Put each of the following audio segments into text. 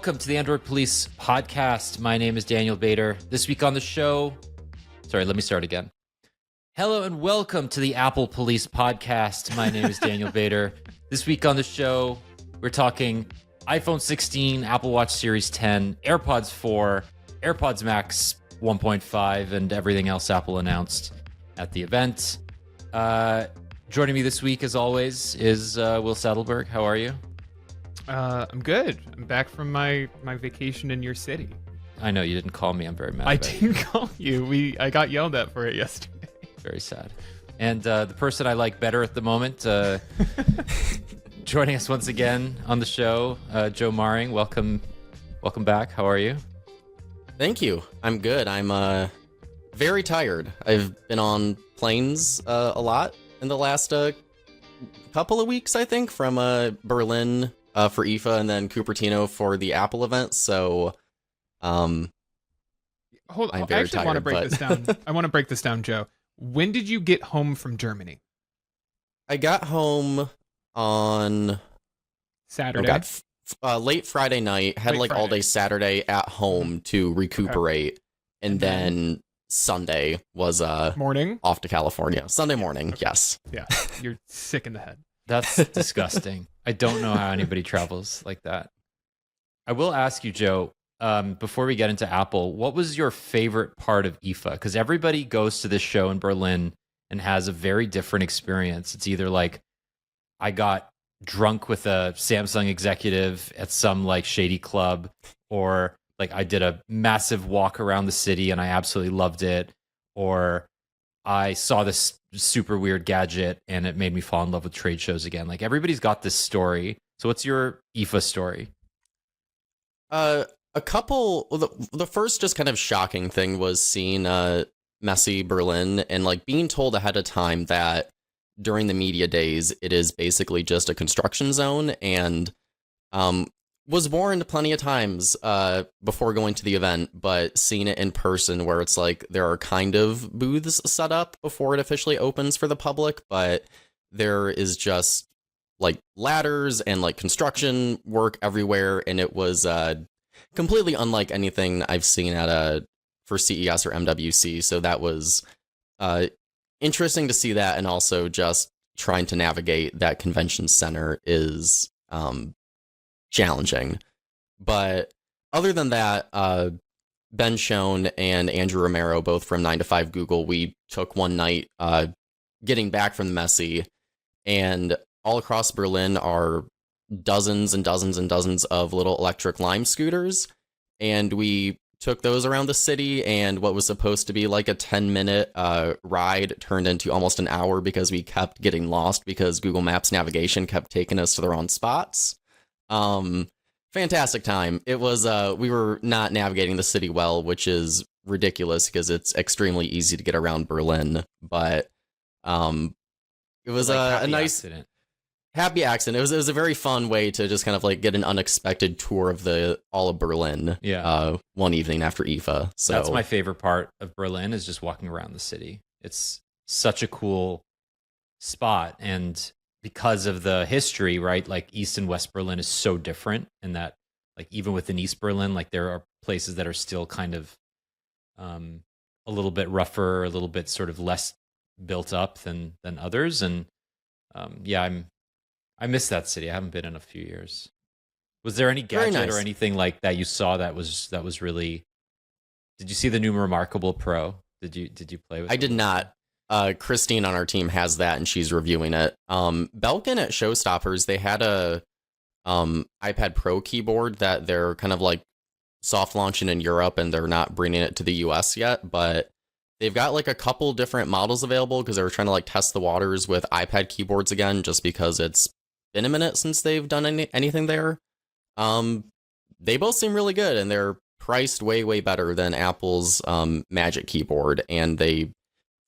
welcome to the Android Police podcast. My name is Daniel Bader. This week on the show, let me start again. Hello and welcome to the Apple Police podcast. My name is Daniel Bader. This week on the show, we're talking iPhone 16, Apple Watch Series 10, AirPods 4, AirPods Max 1.5, and everything else Apple announced at the event. Joining me this week, as always, is Will Saddleberg. How are you? I'm good. I'm back from my vacation in your city. I know you didn't call me. I'm very mad. I didn't call you. I got yelled at for it yesterday. Very sad. And the person I like better at the moment, joining us once again on the show, Joe Maring. Welcome back. How are you? Thank you. I'm good. I'm very tired. I've been on planes a lot in the last couple of weeks, I think, from Berlin for IFA and then Cupertino for the Apple event. So, I actually want to break this down. I want to break this down, Joe. When did you get home from Germany? I got home on Saturday. Late Friday night. Had all day Saturday at home to recuperate, and then Sunday was morning off to California. Sunday morning, yes. Yeah, you're sick in the head. That's disgusting. I don't know how anybody travels like that. I will ask you, Joe, before we get into Apple, what was your favorite part of IFA? Because everybody goes to this show in Berlin and has a very different experience. It's either like, I got drunk with a Samsung executive at some like shady club, or like I did a massive walk around the city and I absolutely loved it, or I saw this super weird gadget and it made me fall in love with trade shows again. Like everybody's got this story. So what's your IFA story? A couple. The first just kind of shocking thing was seeing messy Berlin and like being told ahead of time that during the media days it is basically just a construction zone, and was warned plenty of times before going to the event, but seeing it in person where it's like there are kind of booths set up before it officially opens for the public, but there is just like ladders and like construction work everywhere, and it was completely unlike anything I've seen at for CES or MWC. So that was interesting to see that, and also just trying to navigate that convention center is challenging. But other than that, Ben Schoen and Andrew Romero, both from 9 to 5 Google, we took one night getting back from the Messy, and all across Berlin are dozens and dozens and dozens of little electric Lime scooters, and we took those around the city, and what was supposed to be like a 10-minute ride turned into almost an hour because we kept getting lost because Google Maps navigation kept taking us to the wrong spots. Fantastic time. It was we were not navigating the city well, which is ridiculous because it's extremely easy to get around Berlin, but it was like a nice happy accident. It was a very fun way to just kind of like get an unexpected tour of all of Berlin one evening after IFA. So that's my favorite part of Berlin, is just walking around the city. It's such a cool spot, and because of the history, right? Like East and West Berlin is so different, and that like even within East Berlin, like there are places that are still kind of a little bit rougher, a little bit sort of less built up than others. And I miss that city. I haven't been in a few years. Was there any gadget or anything like that you saw that was really? Did you see the new Remarkable Pro? Did you play with it? I did not. Christine on our team has that, and she's reviewing it. Belkin at Showstoppers, they had a iPad Pro keyboard that they're kind of like soft launching in Europe, and they're not bringing it to the US yet, but they've got like a couple different models available because they were trying to like test the waters with iPad keyboards again, just because it's been a minute since they've done anything there. They both seem really good, and they're priced way better than Apple's Magic Keyboard, and they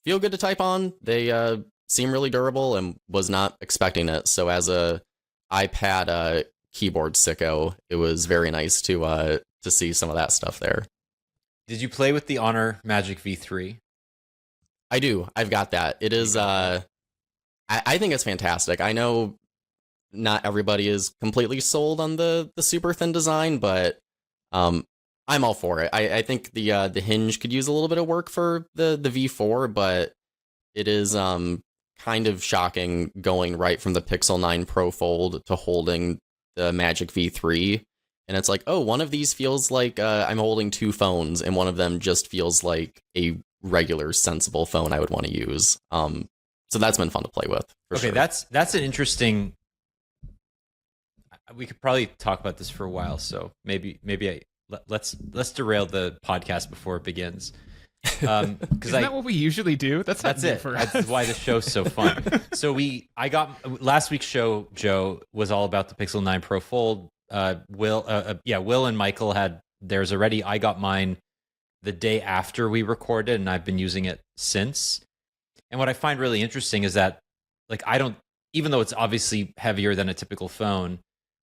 feel good to type on. They seem really durable, and was not expecting it. So as a iPad keyboard sicko, it was very nice to see some of that stuff there. Did you play with the Honor Magic V3? I do. I've got that. It is. I think it's fantastic. I know not everybody is completely sold on the super thin design, but I'm all for it. I think the hinge could use a little bit of work for the V4, but it is kind of shocking going right from the Pixel 9 Pro Fold to holding the Magic V3. And it's like, oh, one of these feels like I'm holding two phones, and one of them just feels like a regular, sensible phone I would want to use. So that's been fun to play with. Okay, sure. that's an interesting. We could probably talk about this for a while, so let's derail the podcast before it begins. Isn't that what we usually do? That's it. That's why the show's so fun. So last week's show, Joe, was all about the Pixel 9 Pro Fold. Will and Michael had theirs already. I got mine the day after we recorded, and I've been using it since. And what I find really interesting is that, like, even though it's obviously heavier than a typical phone,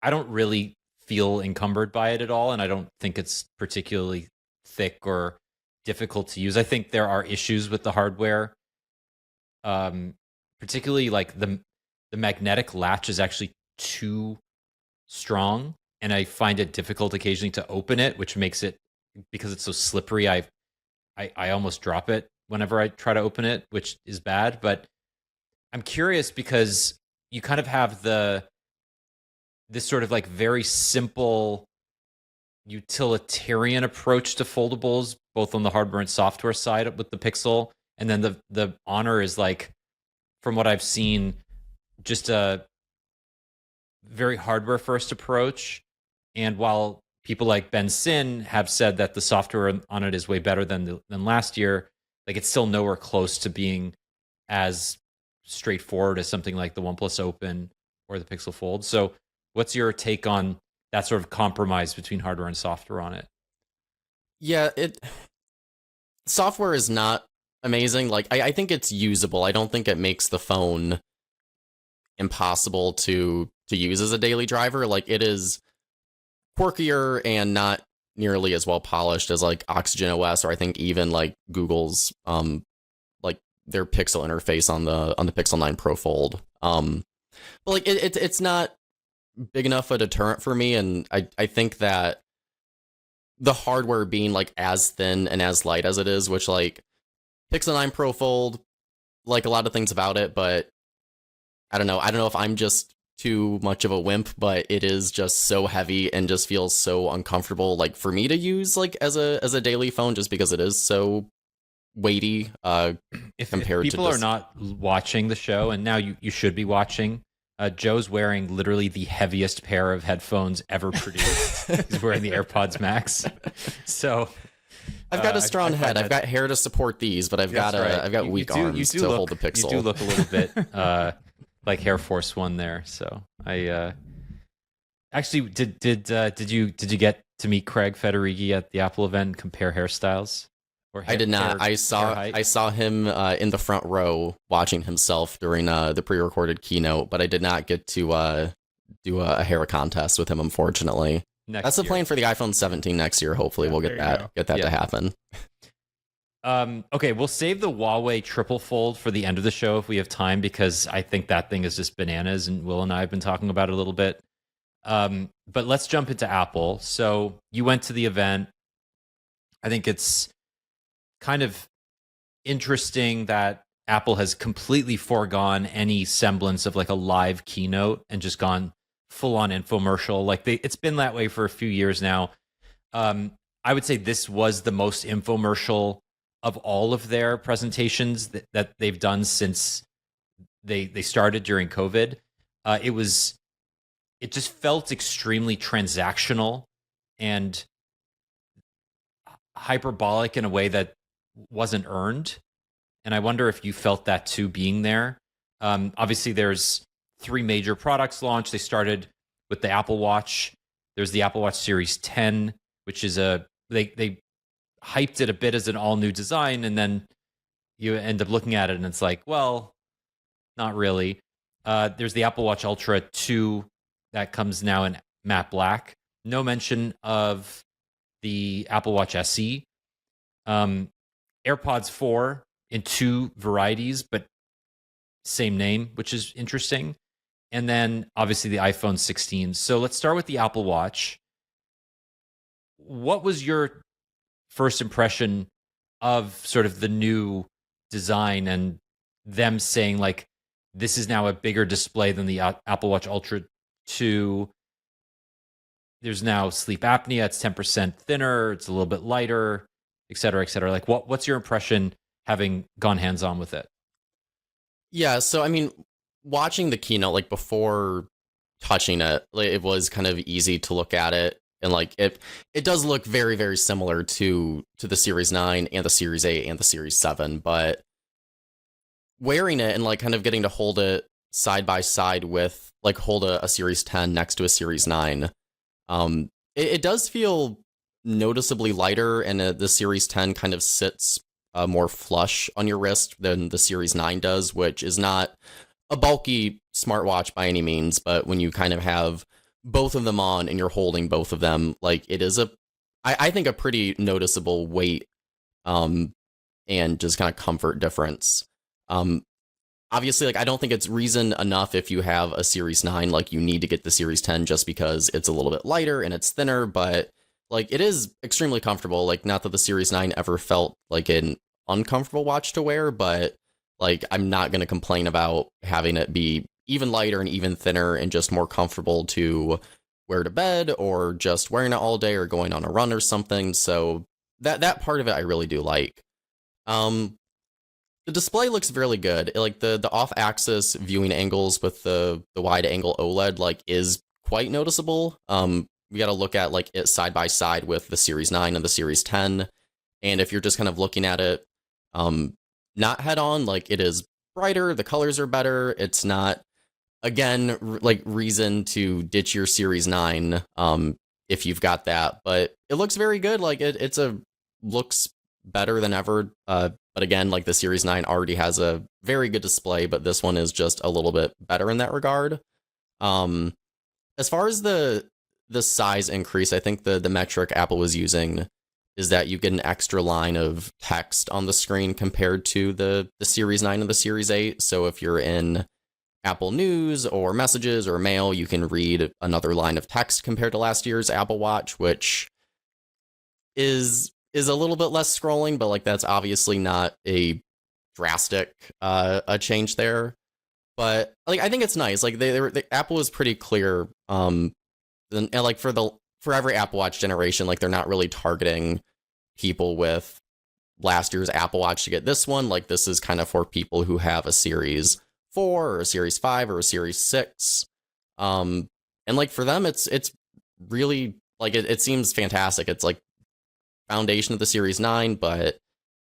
I don't really feel encumbered by it at all, and I don't think it's particularly thick or difficult to use. I think there are issues with the hardware, particularly like the magnetic latch is actually too strong, and I find it difficult occasionally to open it, which makes it, because it's so slippery, I almost drop it whenever I try to open it, which is bad. But I'm curious because you kind of have this sort of like very simple utilitarian approach to foldables, both on the hardware and software side with the Pixel. And then the Honor is, like, from what I've seen, just a very hardware first approach. And while people like Ben Sin have said that the software on it is way better than last year, like, it's still nowhere close to being as straightforward as something like the OnePlus Open or the Pixel Fold. So what's your take on that sort of compromise between hardware and software on it? Yeah, software is not amazing. Like, I think it's usable. I don't think it makes the phone impossible to use as a daily driver. Like, it is quirkier and not nearly as well polished as like Oxygen OS, or I think even like Google's like their Pixel interface on the Pixel 9 Pro Fold. But like it's not big enough a deterrent for me, and I think that the hardware being like as thin and as light as it is, which like Pixel 9 Pro Fold, like a lot of things about it, but I don't know if I'm just too much of a wimp, but it is just so heavy and just feels so uncomfortable, like, for me to use like as a daily phone, just because it is so weighty. If people are not watching the show, and now you should be watching, Joe's wearing literally the heaviest pair of headphones ever produced. He's wearing the AirPods Max. So I've got a strong head. I've got hair to support these, but I've got weak arms to hold the Pixel. You do look a little bit like Air Force One there. So I actually did you get to meet Craig Federighi at the Apple event and compare hairstyles? I did not. I saw him in the front row watching himself during the pre-recorded keynote, but I did not get to do a hair contest with him, unfortunately. That's the plan for the iPhone 17 next year. Hopefully, we'll get that to happen. Okay, we'll save the Huawei triple fold for the end of the show if we have time, because I think that thing is just bananas, and Will and I have been talking about it a little bit. But let's jump into Apple. So you went to the event. I think it's kind of interesting that Apple has completely foregone any semblance of like a live keynote and just gone full on infomercial. Like it's been that way for a few years now. I would say this was the most infomercial of all of their presentations that they've done since they started during COVID. It just felt extremely transactional and hyperbolic in a way that wasn't earned. And I wonder if you felt that too, being there. Obviously, there's 3 major products launched. They started with the Apple Watch. There's the Apple Watch Series 10, which is they hyped it a bit as an all-new design, and then you end up looking at it and it's like, well, not really. There's the Apple Watch Ultra 2 that comes now in matte black. No mention of the Apple Watch SE. AirPods 4 in 2 varieties, but same name, which is interesting. And then obviously the iPhone 16. So let's start with the Apple Watch. what was your first impression of sort of the new design and them saying like this is now a bigger display than the Apple Watch Ultra 2? There's now sleep apnea, it's 10% thinner, it's a little bit lighter, et cetera, et cetera. Like what's your impression having gone hands-on with it? Yeah, so I mean, watching the keynote, like before touching it, like, it was kind of easy to look at it, and like it does look very, very similar to the Series 9 and the Series 8 and the Series 7, but wearing it and like kind of getting to hold it side by side with like hold a Series 10 next to a Series 9, it does feel noticeably lighter, and the Series 10 kind of sits more flush on your wrist than the Series 9 does, which is not a bulky smartwatch by any means, but when you kind of have both of them on and you're holding both of them, like it is I think a pretty noticeable weight and just kind of comfort difference. Obviously, like I don't think it's reason enough if you have a Series 9, like you need to get the Series 10 just because it's a little bit lighter and it's thinner, but like it is extremely comfortable. Like not that the Series 9 ever felt like an uncomfortable watch to wear, but like I'm not going to complain about having it be even lighter and even thinner and just more comfortable to wear to bed or just wearing it all day or going on a run or something. So that part of it I really do like. The display looks really good. Like the off-axis viewing angles with the wide-angle OLED like is quite noticeable. We got to look at like it side by side with the Series 9 and the Series 10, and if you're just kind of looking at it, not head-on, like it is brighter, the colors are better. It's not, again, like reason to ditch your Series 9 if you've got that, but it looks very good. Like looks better than ever. But again, like the Series 9 already has a very good display, but this one is just a little bit better in that regard. As far as the size increase, I think the metric Apple was using is that you get an extra line of text on the screen compared to the Series 9 and the Series 8. So if you're in Apple News or Messages or Mail, you can read another line of text compared to last year's Apple Watch, which is a little bit less scrolling, but like that's obviously not a drastic a change there. But like I think it's nice. Like Apple was pretty clear. And like for every Apple Watch generation, like they're not really targeting people with last year's Apple Watch to get this one. Like this is kind of for people who have a Series 4 or a Series 5 or a Series 6. And like for them, it's really like it seems fantastic. It's like foundation of the Series 9, but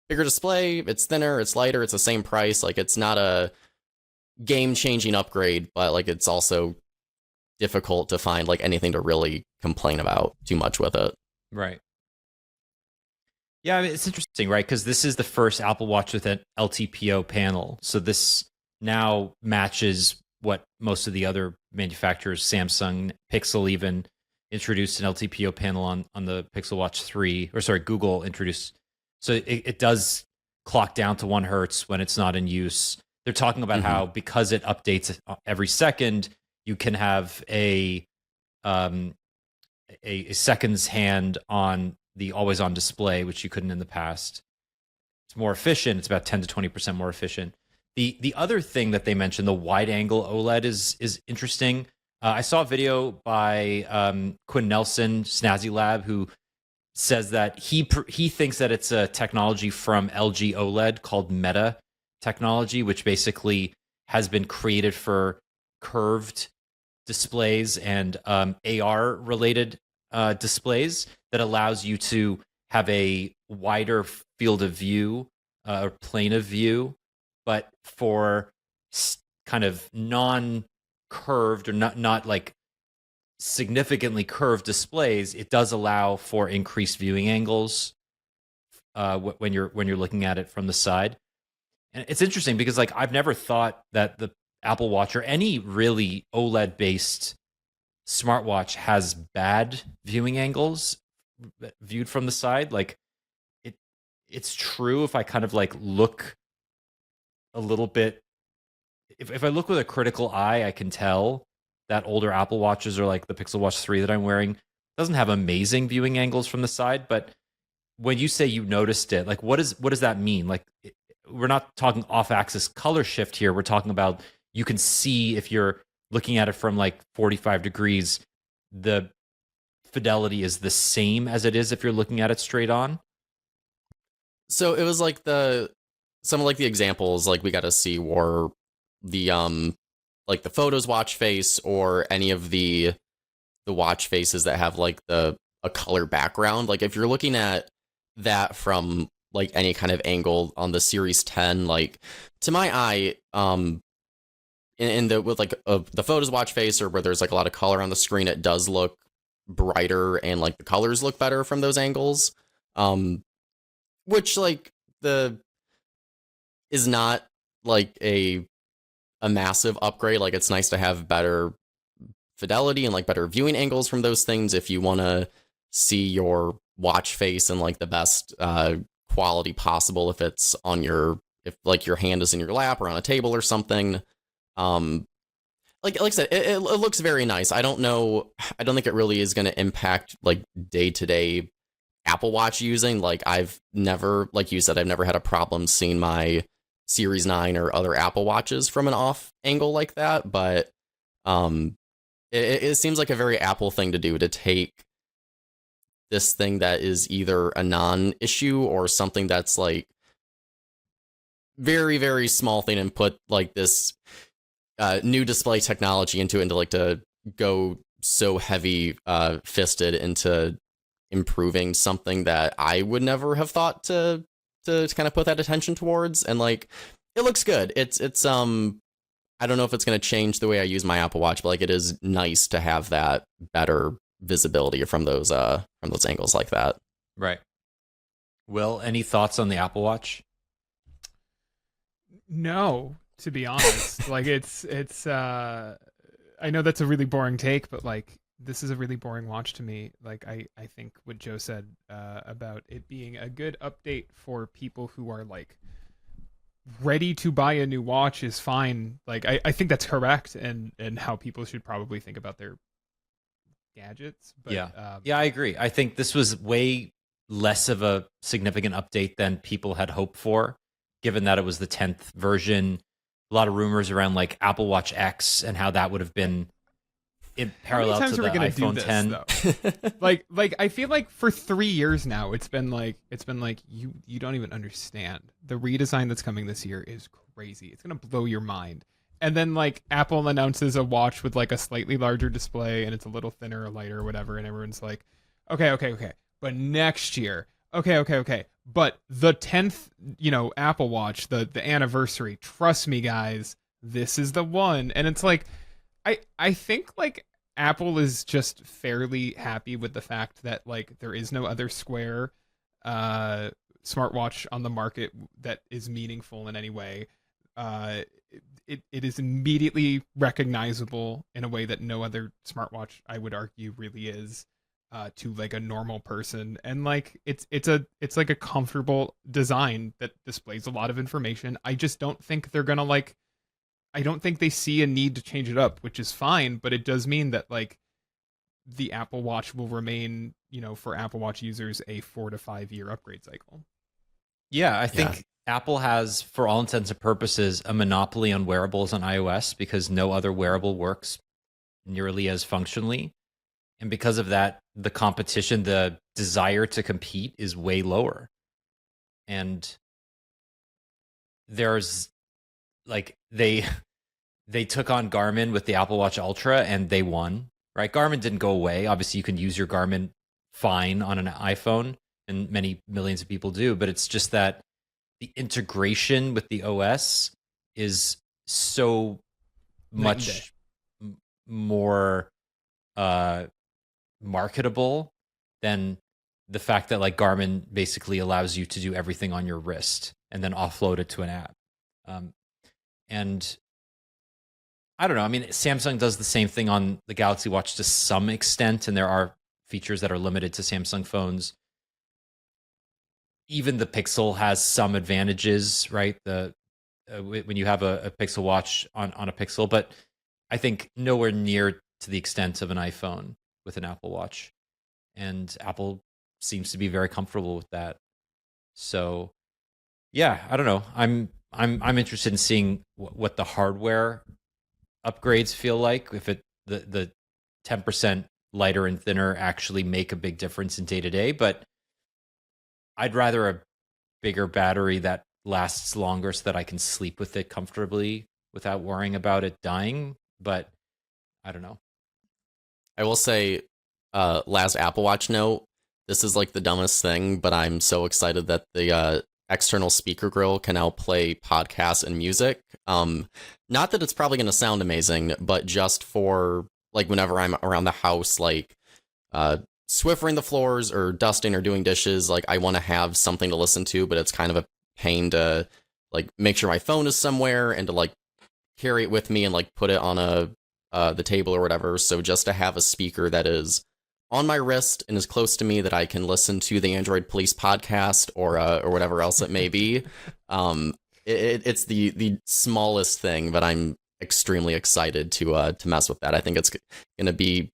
bigger display, it's thinner, it's lighter, it's the same price. Like it's not a game-changing upgrade, but like it's also difficult to find like anything to really complain about too much with it. Right. Yeah, I mean, it's interesting, right? Because this is the first Apple Watch with an LTPO panel. So this now matches what most of the other manufacturers, Samsung, Pixel even, introduced an LTPO panel on the Pixel Watch 3, or sorry, Google introduced. So it does clock down to 1 hertz when it's not in use. They're talking about how because it updates every second, you can have a seconds hand on the always on display, which you couldn't in the past. It's more efficient. It's about 10 to 20% more efficient. The other thing that they mentioned, the wide angle OLED is interesting. I saw a video by Quinn Nelson, Snazzy Lab, who says that he thinks that it's a technology from LG OLED called Meta technology, which basically has been created for curved displays and AR related displays that allows you to have a wider field of view or plane of view, but for kind of non-curved or not like significantly curved displays, it does allow for increased viewing angles when you're looking at it from the side. And it's interesting because like I've never thought that the Apple Watch or any really OLED based smartwatch has bad viewing angles viewed from the side. Like it's true if I kind of like look a little bit, if I look with a critical eye, I can tell that older Apple Watches or like the Pixel Watch 3 that I'm wearing doesn't have amazing viewing angles from the side, but when you say you noticed it, like what does that mean? Like we're not talking off-axis color shift here. We're talking about you can see if you're looking at it from like 45 degrees, the fidelity is the same as it is if you're looking at it straight on. So it was like some of like the examples like we got to see were the like the photos watch face or any of the watch faces that have like a color background. Like if you're looking at that from like any kind of angle on the Series 10, like to my eye, in the with like the photos watch face or where there's like a lot of color on the screen, it does look brighter and like the colors look better from those angles. Which like is not like a massive upgrade. Like it's nice to have better fidelity and like better viewing angles from those things if you want to see your watch face in like the best quality possible if it's on if like your hand is in your lap or on a table or something. Like I said, it looks very nice. I don't think it really is going to impact like day-to-day Apple Watch using. Like I've never, like you said, I've never had a problem seeing my Series 9 or other Apple Watches from an off angle like that, but it seems like a very Apple thing to do, to take this thing that is either a non-issue or something that's like very, very small thing and put like this new display technology into it, and to like to go so heavy fisted into improving something that I would never have thought to kind of put that attention towards. And like it looks good. It's I don't know if it's going to change the way I use my Apple Watch, but like it is nice to have that better visibility from those angles like that. Right. Will, any thoughts on the Apple Watch? No, to be honest. Like it's I know that's a really boring take, but like this is a really boring watch to me. Like I think what Joe said about it being a good update for people who are like ready to buy a new watch is fine. Like I think that's correct, and how people should probably think about their gadgets. But, yeah, I agree. I think this was way less of a significant update than people had hoped for, given that it was the 10th version. A lot of rumors around like Apple Watch X and how that would have been in parallel to the iPhone 10. like I feel like for 3 years now it's been like you don't even understand. The redesign that's coming this year is crazy. It's gonna blow your mind. And then like Apple announces a watch with like a slightly larger display and it's a little thinner or lighter or whatever, and everyone's like, okay. But next year, okay. But the 10th, Apple Watch, the anniversary, trust me guys, this is the one. And it's like I think like Apple is just fairly happy with the fact that like there is no other Square smartwatch on the market that is meaningful in any way. It is immediately recognizable in a way that no other smartwatch, I would argue, really is to like a normal person. And like it's like a comfortable design that displays a lot of information. I just don't think they're gonna like. I don't think they see a need to change it up, which is fine, but it does mean that like the Apple Watch will remain, for Apple Watch users, a 4 to 5 year upgrade cycle. Yeah, I think Apple has, for all intents and purposes, a monopoly on wearables on iOS because no other wearable works nearly as functionally. And because of that, the competition, the desire to compete is way lower. And there's like they took on Garmin with the Apple Watch Ultra and they won, right? Garmin didn't go away. Obviously, you can use your Garmin fine on an iPhone, and many millions of people do, but it's just that the integration with the OS is so much more marketable than the fact that like Garmin basically allows you to do everything on your wrist and then offload it to an app. And I don't know. I mean, Samsung does the same thing on the Galaxy Watch to some extent, and there are features that are limited to Samsung phones. Even the Pixel has some advantages, right? When you have a Pixel Watch on a Pixel, but I think nowhere near to the extent of an iPhone with an Apple Watch. and Apple seems to be very comfortable with that. So, yeah, I don't know. I'm interested in seeing what the hardware upgrades feel like. If the 10% lighter and thinner actually make a big difference in day to day, but I'd rather a bigger battery that lasts longer so that I can sleep with it comfortably without worrying about it dying. But I don't know. I will say, last Apple Watch note, this is like the dumbest thing, but I'm so excited that the external speaker grill can now play podcasts and music. Not that it's probably going to sound amazing, but just for like whenever I'm around the house, like Swiffering the floors or dusting or doing dishes, like I want to have something to listen to, but it's kind of a pain to like make sure my phone is somewhere and to like carry it with me and like put it on the table or whatever. So just to have a speaker that is on my wrist and is close to me that I can listen to the Android Police podcast or whatever else it may be. It's the smallest thing, but I'm extremely excited to mess with that. I think it's going to be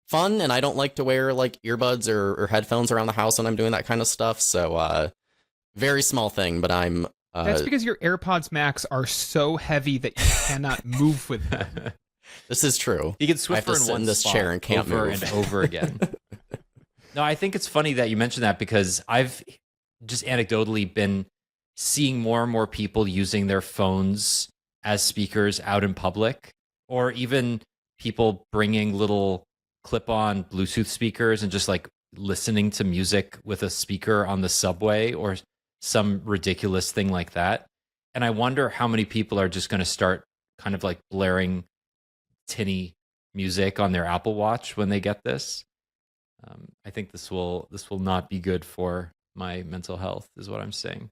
fun, and I don't like to wear like earbuds or headphones around the house when I'm doing that kind of stuff. So very small thing, but I'm That's because your AirPods Max are so heavy that you cannot move with them. This is true. You can I have Swiffer to in sit one in this spot chair and can't over move. and over again. No, I think it's funny that you mentioned that because I've just anecdotally been seeing more and more people using their phones as speakers out in public, or even people bringing little clip-on Bluetooth speakers and just like listening to music with a speaker on the subway or some ridiculous thing like that. And I wonder how many people are just going to start kind of like blaring tinny music on their Apple Watch when they get this. I think this will not be good for my mental health, is what I'm saying.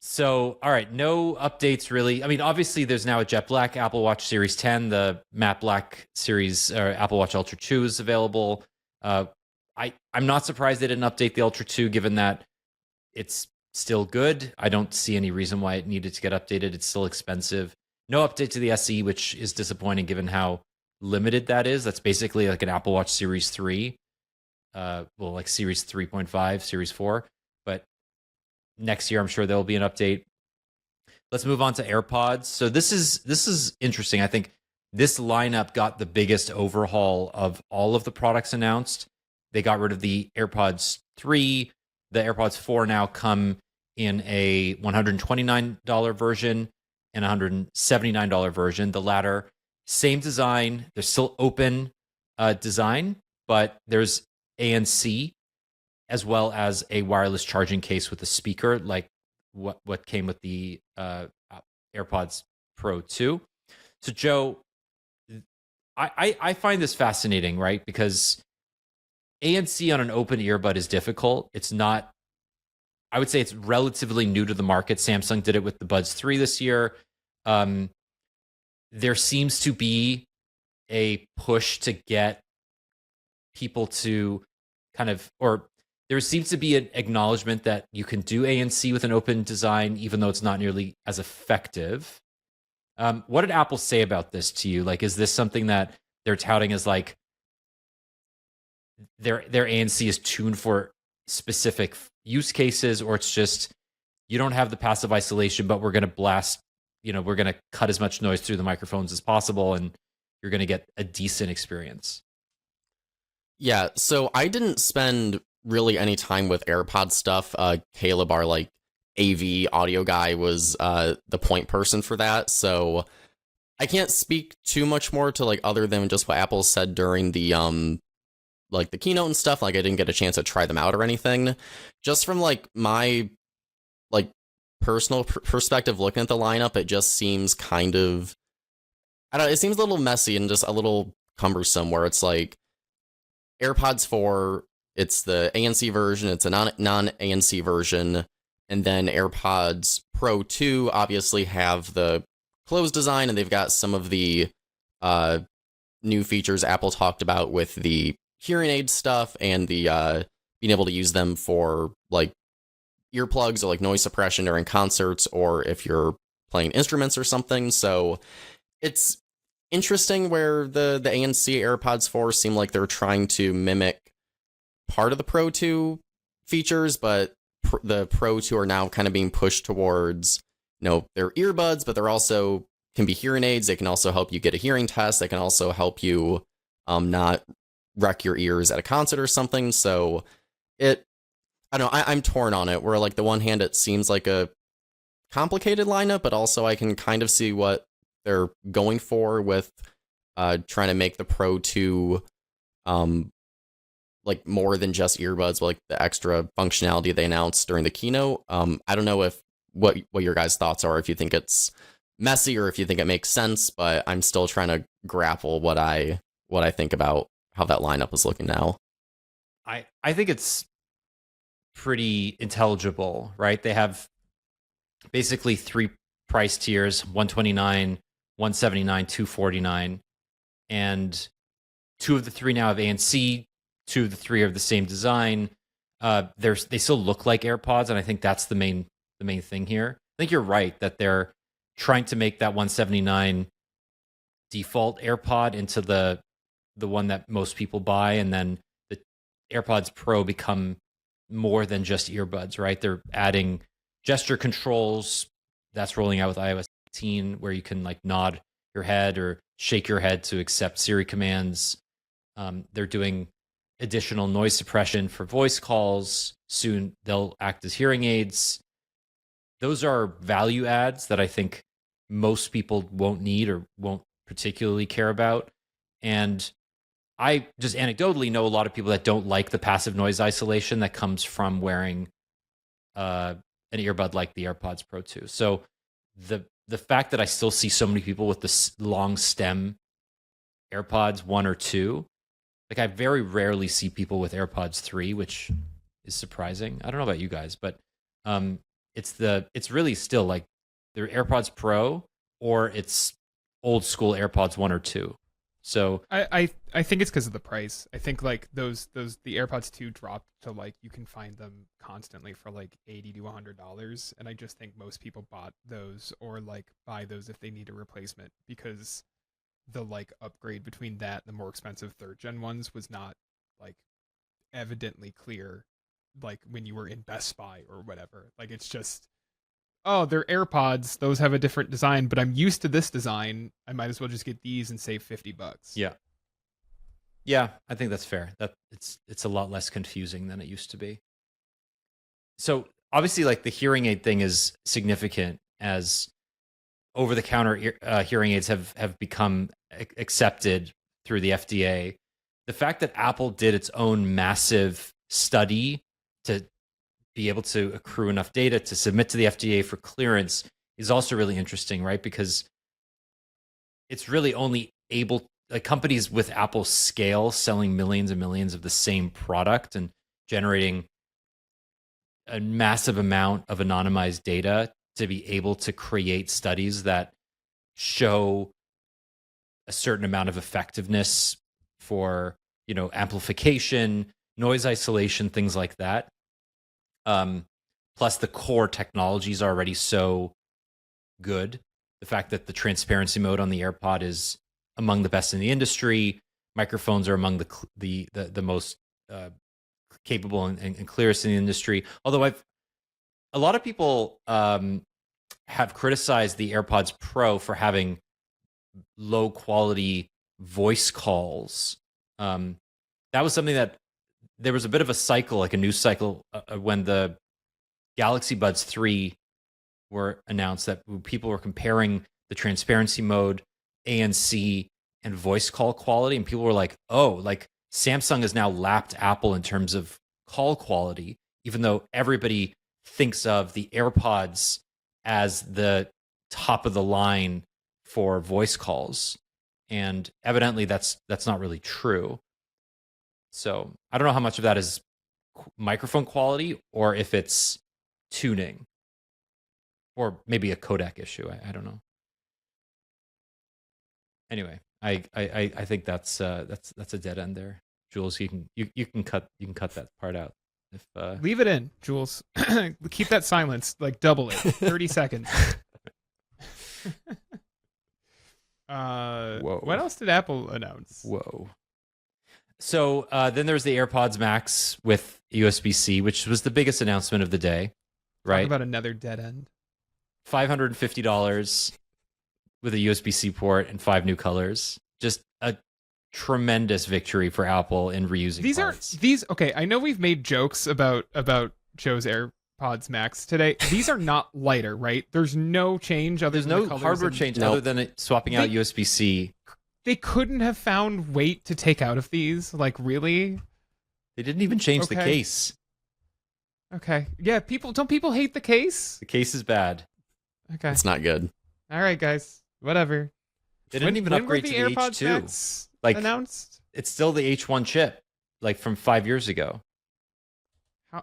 So, all right, no updates really. I mean, obviously, there's now a jet black Apple Watch Series 10. The matte black series, or Apple Watch Ultra 2 is available. I'm not surprised they didn't update the Ultra 2, given that it's still good. I don't see any reason why it needed to get updated. It's still expensive. No update to the SE, which is disappointing given how limited that is. That's basically like an Apple Watch Series 3. Like Series 3.5, Series 4. But next year, I'm sure there'll be an update. Let's move on to AirPods. So this is interesting. I think this lineup got the biggest overhaul of all of the products announced. They got rid of the AirPods 3. The AirPods 4 now come in a $129 version and $179 version. The latter, same design. They're still open design, but there's ANC as well as a wireless charging case with a speaker, like what came with the AirPods Pro 2. So, Joe, I find this fascinating, right? Because ANC on an open earbud is difficult. It's not, I would say it's relatively new to the market. Samsung did it with the Buds 3 this year. There seems to be a push to get people to kind of, or there seems to be an acknowledgement that you can do ANC with an open design, even though it's not nearly as effective. What did Apple say about this to you? Like, is this something that they're touting as like their ANC is tuned for specific use cases, or it's just you don't have the passive isolation, but we're going to blast, we're going to cut as much noise through the microphones as possible, and you're going to get a decent experience? Yeah, so I didn't spend really any time with AirPod stuff. Caleb, our like AV audio guy, was the point person for that. So I can't speak too much more to like other than just what Apple said during the like the keynote and stuff. Like I didn't get a chance to try them out or anything. Just from like my like personal perspective looking at the lineup, it just seems kind of, I don't know, it seems a little messy and just a little cumbersome, where it's like AirPods 4, it's the ANC version, it's a non-ANC version, and then AirPods Pro 2 obviously have the closed design, and they've got some of the new features Apple talked about with the hearing aid stuff and the being able to use them for like earplugs or like noise suppression during concerts, or if you're playing instruments or something. So it's interesting where the ANC AirPods 4 seem like they're trying to mimic part of the Pro 2 features, but the Pro 2 are now kind of being pushed towards, they're earbuds, but they're also can be hearing aids. They can also help you get a hearing test. They can also help you not wreck your ears at a concert or something. So I don't know, I'm torn on it, where like the one hand it seems like a complicated lineup, but also I can kind of see what they're going for with trying to make the Pro 2 like more than just earbuds, like the extra functionality they announced during the keynote. I don't know if what your guys' thoughts are, if you think it's messy or if you think it makes sense, but I'm still trying to grapple what I think about how that lineup is looking now. I think it's pretty intelligible, right? They have basically 3 price tiers: $129, $179, $249, and 2 of the 3 now have ANC. 2 of the 3 are the same design. They still look like AirPods, and I think that's the main thing here. I think you're right that they're trying to make that $179 default AirPod into the one that most people buy, and then the AirPods Pro become more than just earbuds, right? They're adding gesture controls. That's rolling out with iOS 18, where you can like nod your head or shake your head to accept Siri commands. They're doing additional noise suppression for voice calls. Soon they'll act as hearing aids. Those are value adds that I think most people won't need or won't particularly care about. And I just anecdotally know a lot of people that don't like the passive noise isolation that comes from wearing an earbud like the AirPods Pro 2. So the fact that I still see so many people with the long stem AirPods 1 or 2, like I very rarely see people with AirPods 3, which is surprising. I don't know about you guys, but it's really still like they're AirPods Pro or it's old school AirPods 1 or 2. So I think it's because of the price. I think like the AirPods 2 dropped to like you can find them constantly for like $80 to $100, and I just think most people bought those or like buy those if they need a replacement, because the like upgrade between that and the more expensive 3rd gen ones was not like evidently clear, like when you were in Best Buy or whatever. Like it's just, oh, they're AirPods, those have a different design, but I'm used to this design, I might as well just get these and save $50. Yeah, I think that's fair. That it's a lot less confusing than it used to be. So obviously, like the hearing aid thing is significant, as over-the-counter hearing aids have become accepted through the FDA. The fact that Apple did its own massive study to be able to accrue enough data to submit to the FDA for clearance is also really interesting, right? Because it's really only able, like companies with Apple's scale selling millions and millions of the same product and generating a massive amount of anonymized data to be able to create studies that show a certain amount of effectiveness for, amplification, noise isolation, things like that. Plus the core technology is already so good. The fact that the transparency mode on the AirPod is among the best in the industry. Microphones are among the most capable and clearest in the industry. Although a lot of people have criticized the AirPods Pro for having low quality voice calls. That was something that there was a bit of a cycle, like a news cycle, when the Galaxy Buds 3 were announced, that people were comparing the transparency mode, ANC, and voice call quality, and people were like, oh, like Samsung has now lapped Apple in terms of call quality, even though everybody thinks of the AirPods as the top of the line for voice calls. And evidently that's not really true. So I don't know how much of that is microphone quality or if it's tuning or maybe a codec issue. I don't know. Anyway, I think that's a dead end there. Jules, you can cut that part out. If leave it in, Jules. Keep that silence, like double it. 30 seconds. Whoa. What else did Apple announce? Whoa. So then there's the AirPods Max with USB-C, which was the biggest announcement of the day, Talk right? about another dead end. $550 with a USB-C port and 5 new colors. Just a tremendous victory for Apple in reusing parts. Okay, I know we've made jokes about Joe's AirPods Max today. These are not lighter, right? There's no change other There's than the no colors hardware and- change Nope. other than it swapping out USB-C. They couldn't have found weight to take out of these. Like, really? They didn't even change the Okay. case. Okay. Yeah, don't people hate the case? The case is bad. Okay. It's not good. All right, guys. Whatever. They didn't even when upgrade were to the the AirPods H2. Max Like- announced? It's still the H1 chip, like from 5 years ago. Oh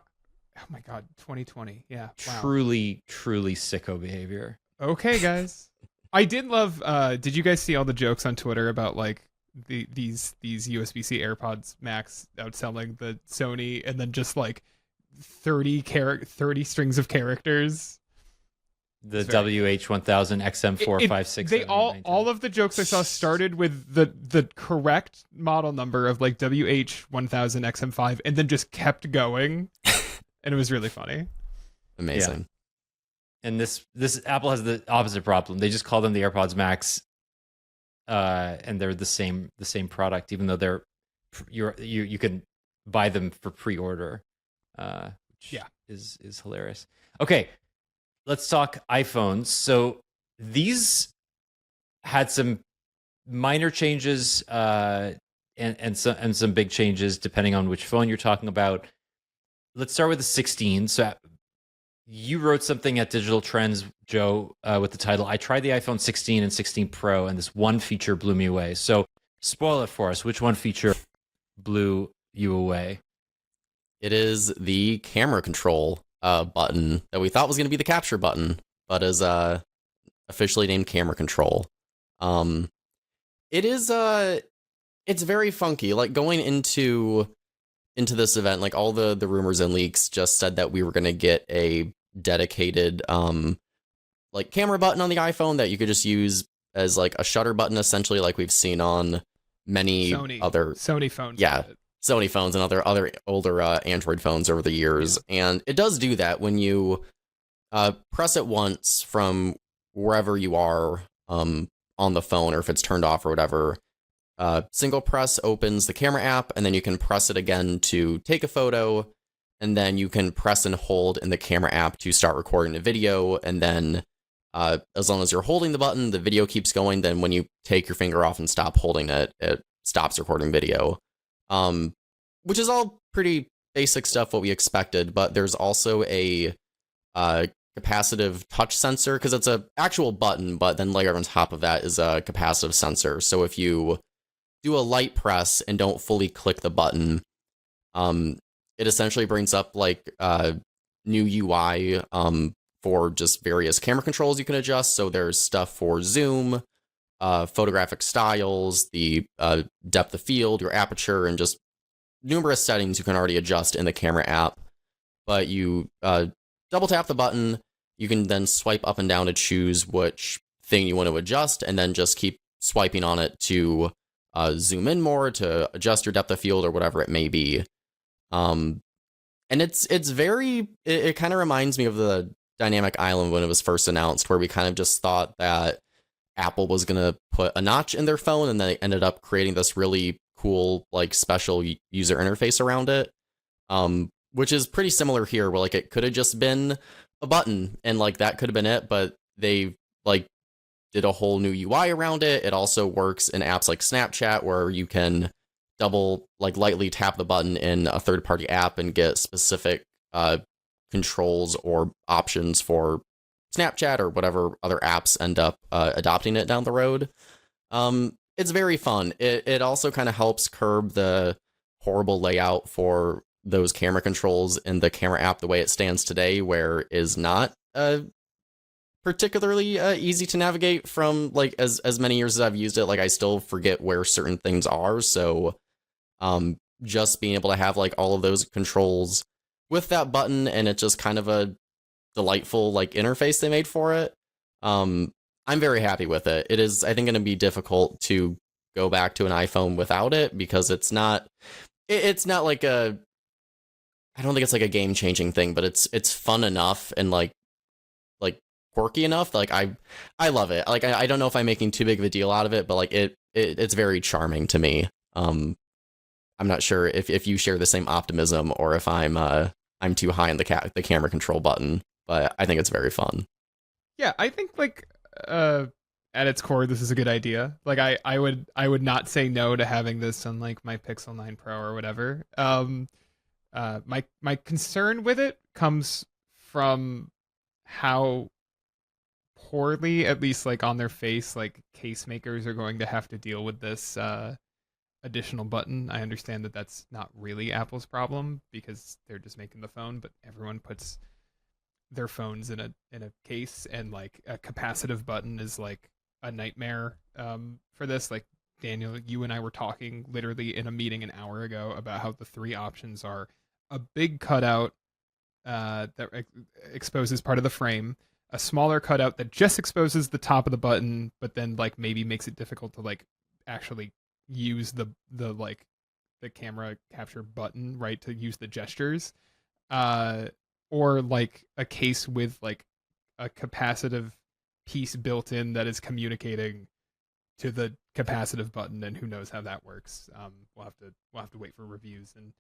my god, 2020. Yeah. Wow. Truly, truly sicko behavior. Okay, guys. I did love. Did you guys see all the jokes on Twitter about like these USB-C AirPods Max outselling the Sony, and then just like 30 strings of characters? The It's very WH1000 XM456. They all of the jokes I saw started with the correct model number of like WH1000 XM5, and then just kept going, and it was really funny. Amazing. And this Apple has the opposite problem. They just call them the AirPods Max, and they're the same product, even though they're you can buy them for pre-order, which is hilarious. Okay, let's talk iPhones. So these had some minor changes, and some big changes depending on which phone you're talking about. Let's start with the 16. So you wrote something at Digital Trends, Joe, with the title, I tried the iPhone 16 and 16 Pro, and this one feature blew me away. So spoil it for us. Which one feature blew you away? It is the camera control button that we thought was going to be the capture button, but is officially named camera control. It is it's very funky. Like going into this event, like all the rumors and leaks just said that we were going to get a dedicated like camera button on the iPhone that you could just use as like a shutter button, essentially, like we've seen on many other Sony phones. Yeah. Sony phones and other older Android phones over the years. And it does do that when you press it once from wherever you are on the phone, or if it's turned off or whatever. Single press opens the camera app, and then you can press it again to take a photo, and then you can press and hold in the camera app to start recording the video, and then as long as you're holding the button, the video keeps going. Then when you take your finger off and stop holding it, it stops recording video. Which is all pretty basic stuff, what we expected, but there's also a capacitive touch sensor, because it's a actual button, but then layered on top of that is a capacitive sensor. So if you do a light press and don't fully click the button, it essentially brings up like new UI for just various camera controls you can adjust. So there's stuff for zoom, photographic styles, the depth of field, your aperture, and just numerous settings you can already adjust in the camera app. But you double tap the button, you can then swipe up and down to choose which thing you want to adjust, and then just keep swiping on it to zoom in more, to adjust your depth of field, or whatever it may be. And it's very, it kind of reminds me of the Dynamic Island when it was first announced, where we kind of just thought that Apple was going to put a notch in their phone, and they ended up creating this really cool, like, special user interface around it. Which is pretty similar here, where like it could have just been a button, and like that could have been it, but they like did a whole new UI around it. It also works in apps like Snapchat, where you can lightly tap the button in a third-party app and get specific controls or options for Snapchat or whatever other apps end up adopting it down the road. It's very fun. It also kind of helps curb the horrible layout for those camera controls in the camera app the way it stands today, where is not particularly easy to navigate from, like, as many years as I've used it. Like, I still forget where certain things are, so just being able to have like all of those controls with that button, and it's just kind of a delightful like interface they made for it. I'm I'm very happy with it. It is, I think, going to be difficult to go back to an iPhone without it because it's not. It's not like a. I don't think it's like a game changing thing, but it's fun enough and like quirky enough. Like I love it. Like I don't know if I'm making too big of a deal out of it, but like it's very charming to me. I'm not sure if you share the same optimism or if I'm too high on the camera control button, but I think it's very fun. Yeah, I think like at its core, this is a good idea. Like I would not say no to having this on like my Pixel 9 Pro or whatever. My concern with it comes from how poorly, at least like on their face, like case makers are going to have to deal with this additional button. I understand that that's not really Apple's problem because they're just making the phone, but everyone puts their phones in a case, and like a capacitive button is like a nightmare for this. Like Daniel, you and I were talking literally in a meeting an hour ago about how the three options are a big cutout that exposes part of the frame, a smaller cutout that just exposes the top of the button, but then like maybe makes it difficult to like actually use the like the camera capture button, right, to use the gestures, or like a case with like a capacitive piece built in that is communicating to the capacitive button, and who knows how that works. We'll have to wait for reviews and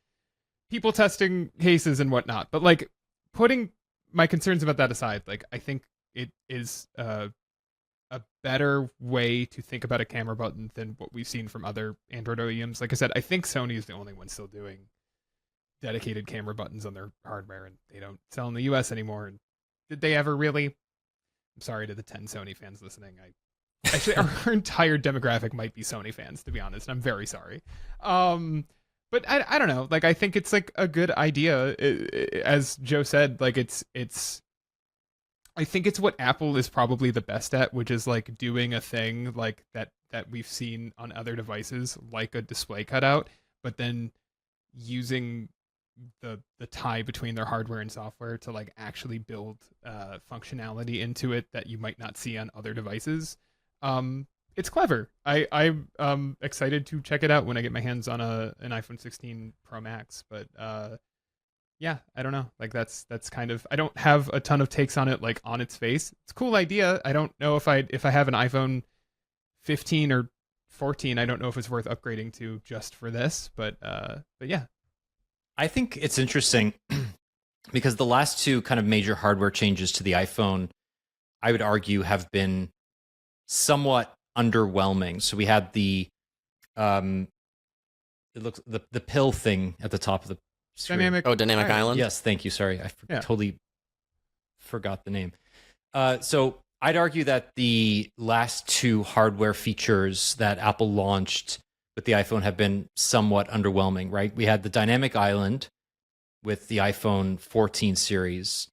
people testing cases and whatnot. But like putting my concerns about that aside, like I think it is a better way to think about a camera button than what we've seen from other Android OEMs. Like I said, I think Sony is the only one still doing dedicated camera buttons on their hardware, and they don't sell in the US anymore. And did they ever really? I'm sorry to the 10 Sony fans listening. Actually, our entire demographic might be Sony fans, to be honest. I'm very sorry. But I don't know. Like I think it's like a good idea. As Joe said, like it's I think it's what Apple is probably the best at, which is like doing a thing like that we've seen on other devices, like a display cutout, but then using the tie between their hardware and software to like actually build functionality into it that you might not see on other devices. It's clever. I'm excited to check it out when I get my hands on an iPhone 16 Pro Max. But yeah, I don't know. Like that's kind of, I don't have a ton of takes on it like on its face. It's a cool idea. I don't know if I have an iPhone 15 or 14, I don't know if it's worth upgrading to just for this. But yeah. I think it's interesting because the last two kind of major hardware changes to the iPhone, I would argue, have been somewhat underwhelming. So we had the it looks the pill thing at the top of the screen. Dynamic Island. Yes, thank you. Sorry, I totally forgot the name. So I'd argue that the last two hardware features that Apple launched with the iPhone have been somewhat underwhelming, right? We had the Dynamic Island with the iPhone 14 series,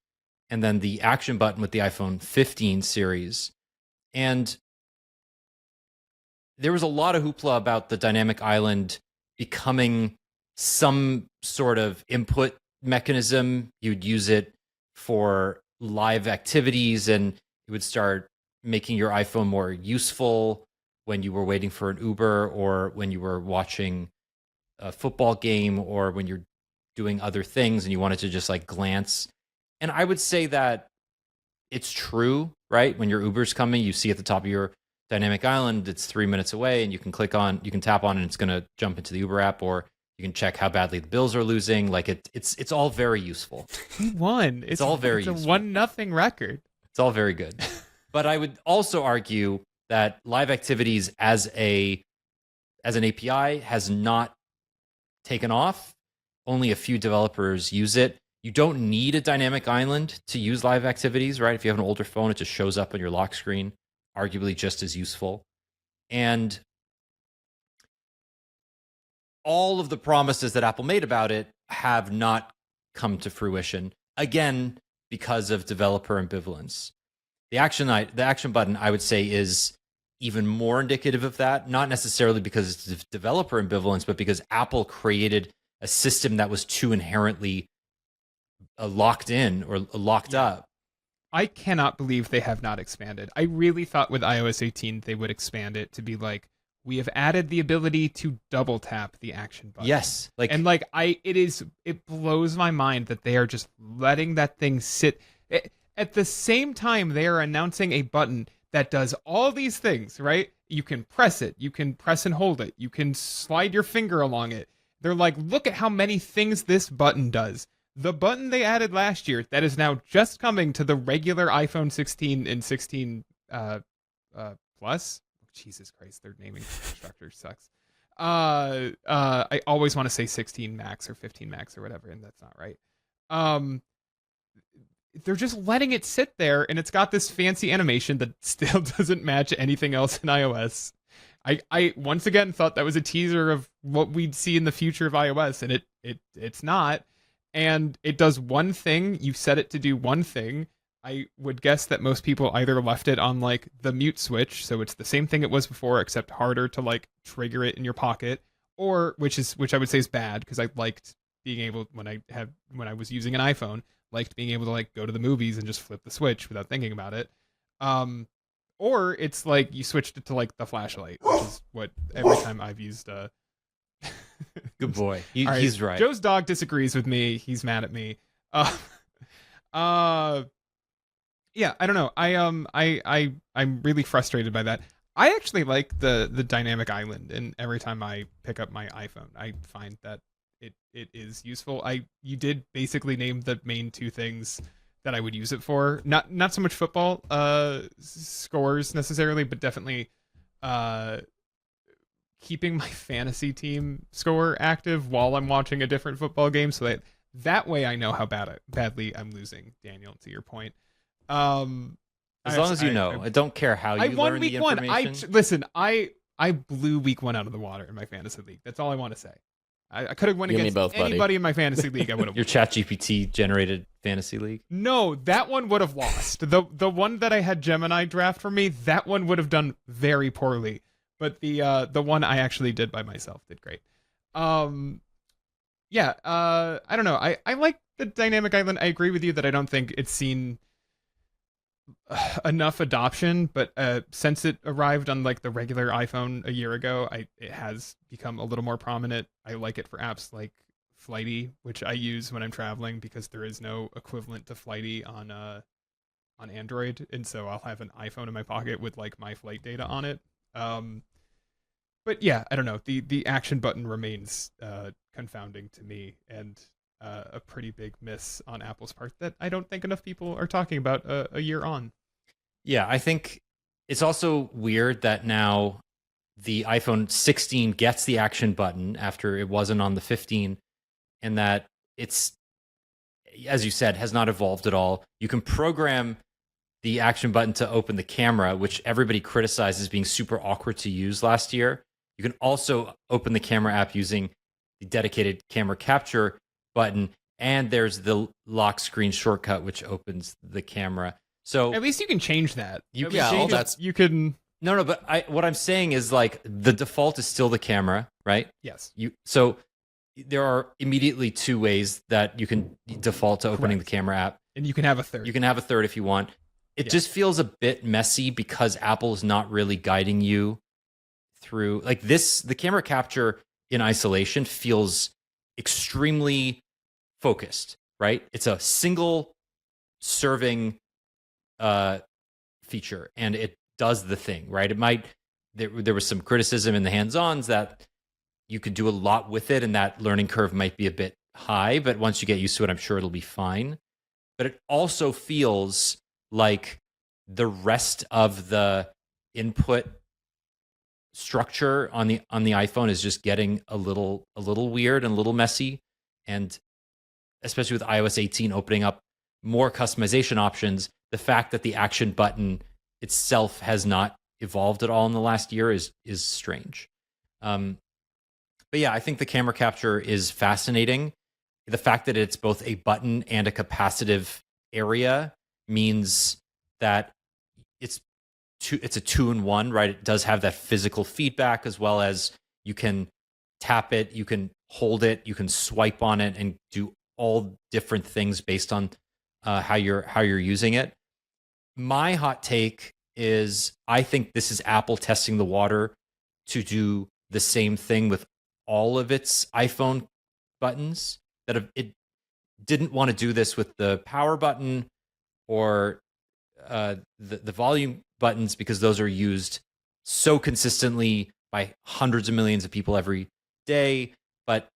and then the action button with the iPhone 15 series. And there was a lot of hoopla about the Dynamic Island becoming some sort of input mechanism. You'd use it for live activities, and it would start making your iPhone more useful when you were waiting for an Uber, or when you were watching a football game, or when you're doing other things and you wanted to just like glance. And I would say that it's true, right? When your Uber's coming, you see at the top of your Dynamic Island, it's 3 minutes away, and you can tap on, and it's going to jump into the Uber app, or you can check how badly the Bills are losing. Like it's all very useful. He won. It's all very it's useful. a 1-0 record. It's all very good. But I would also argue that live activities as an API has not taken off. Only a few developers use it. You don't need a Dynamic Island to use live activities, right? If you have an older phone, it just shows up on your lock screen, arguably just as useful. And all of the promises that Apple made about it have not come to fruition, again, because of developer ambivalence. The action button, I would say, is even more indicative of that, not necessarily because it's developer ambivalence, but because Apple created a system that was too inherently locked in or locked up. I cannot believe they have not expanded. I really thought with iOS 18 they would expand it to be like, we have added the ability to double tap the action button. Yes, like And like it blows my mind that they are just letting that thing sit. At the same time, they are announcing a button that does all these things, right? You can press it, you can press and hold it, you can slide your finger along it. They're like, look at how many things this button does. The button they added last year that is now just coming to the regular iPhone 16 and 16 Plus. Jesus Christ, their naming structure sucks. I always want to say 16 Max or 15 Max or whatever, and that's not right. They're just letting it sit there, and it's got this fancy animation that still doesn't match anything else in iOS. I once again thought that was a teaser of what we'd see in the future of iOS, and it's not. And it does one thing. You set it to do one thing. I would guess that most people either left it on like the mute switch, so it's the same thing it was before, except harder to like trigger it in your pocket, or which I would say is bad because I liked being able when I was using an iPhone, liked being able to like go to the movies and just flip the switch without thinking about it. Or it's like you switched it to like the flashlight, which is what every time I've used. good boy. All He's right. Joe's dog disagrees with me. He's mad at me. Yeah, I don't know. I'm really frustrated by that. I actually like the dynamic island, and every time I pick up my iPhone, I find that it is useful. You did basically name the main two things that I would use it for. Not so much football scores necessarily, but definitely keeping my fantasy team score active while I'm watching a different football game, so that way I know how badly I'm losing. Daniel, to your point. As long as you know, I don't care how you I won learn week the one. information. I blew week one out of the water in my fantasy league. That's all I want to say. I could have won You and me against both, buddy. anybody in my fantasy league. I would have. Your ChatGPT generated fantasy league. No, that one would have lost. The one that I had Gemini draft for me, that one would have done very poorly. But the one I actually did by myself did great. Yeah. I don't know. I like the dynamic island. I agree with you that I don't think it's seen enough adoption, but since it arrived on like the regular iPhone a year ago, it has become a little more prominent. I like it for apps like Flighty, which I use when I'm traveling because there is no equivalent to Flighty on Android, and so I'll have an iPhone in my pocket with like my flight data on it. But yeah, I don't know. The action button remains confounding to me, and a pretty big miss on Apple's part that I don't think enough people are talking about a year on. Yeah, I think it's also weird that now the iPhone 16 gets the action button after it wasn't on the 15, and that it's, as you said, has not evolved at all. You can program the action button to open the camera, which everybody criticized as being super awkward to use last year. You can also open the camera app using the dedicated camera capture button, and there's the lock screen shortcut which opens the camera. So At least you can change that. You At can least change that's you can. no, but what I'm saying is like the default is still the camera, right? Yes. So there are immediately two ways that you can default to opening Correct. the camera app. And you can have a third. You can have a third if you want. It Yeah. just feels a bit messy because Apple is not really guiding you through like this. The camera capture in isolation feels extremely focused, right? It's a single serving feature, and it does the thing, right? It might there was some criticism in the hands-ons that you could do a lot with it, and that learning curve might be a bit high, but once you get used to it, I'm sure it'll be fine. But it also feels like the rest of the input structure on the iPhone is just getting a little weird and a little messy, and especially with iOS 18 opening up more customization options, the fact that the action button itself has not evolved at all in the last year is strange. But yeah, I think the camera capture is fascinating. The fact that it's both a button and a capacitive area means that it's a 2-in-1, right? It does have that physical feedback as well as you can tap it, you can hold it, you can swipe on it, and do all different things based on how you're using it. My hot take is I think this is Apple testing the water to do the same thing with all of its iPhone buttons. It didn't want to do this with the power button or the volume buttons because those are used so consistently by hundreds of millions of people every day. But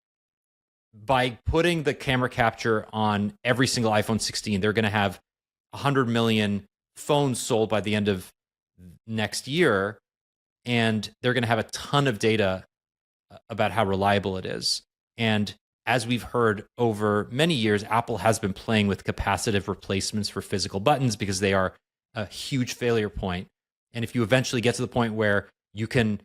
by putting the camera capture on every single iPhone 16, they're going to have 100 million phones sold by the end of next year, and they're going to have a ton of data about how reliable it is. And as we've heard over many years, Apple has been playing with capacitive replacements for physical buttons because they are a huge failure point. And if you eventually get to the point where you can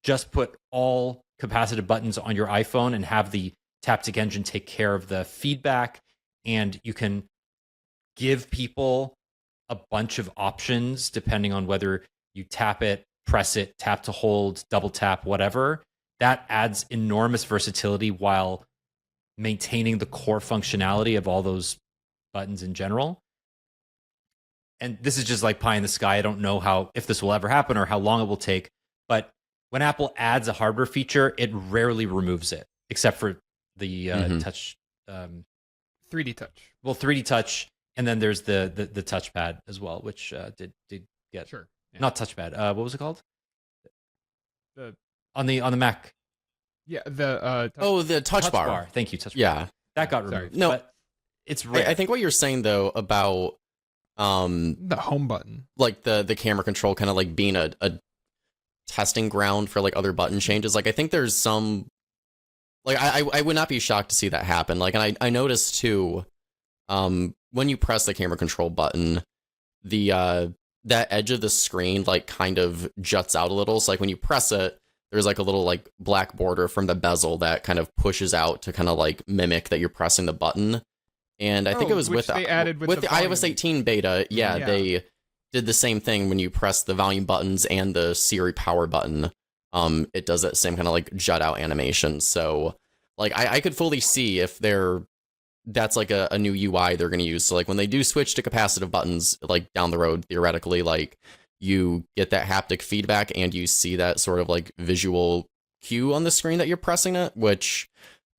just put all capacitive buttons on your iPhone and have the Taptic engine take care of the feedback, and you can give people a bunch of options depending on whether you tap it, press it, tap to hold, double tap, whatever, that adds enormous versatility while maintaining the core functionality of all those buttons in general. And this is just like pie in the sky. I don't know if this will ever happen or how long it will take. But when Apple adds a hardware feature, it rarely removes it, except for the touch. 3D touch. Well, 3D touch, and then there's the touchpad as well, which did get Sure. Yeah. not touchpad. What was it called? The on the Mac. Yeah, the the touch bar. Thank you, touch bar. Yeah. That got Sorry. removed. No. But it's rare. I think what you're saying though about the home button. like the camera control kind of like being a testing ground for like other button changes. Like I think there's some like I would not be shocked to see that happen. Like, and I noticed too, when you press the camera control button, the that edge of the screen like kind of juts out a little. So like when you press it, there's like a little like black border from the bezel that kind of pushes out to kind of like mimic that you're pressing the button. And I think it was which they added with the volume. iOS 18 beta. Yeah, they did the same thing when you press the volume buttons and the Siri power button. It does that same kind of like jut out animation. So like I could fully see if that's like a new UI they're going to use. So like when they do switch to capacitive buttons, like down the road, theoretically, like you get that haptic feedback and you see that sort of like visual cue on the screen that you're pressing it, which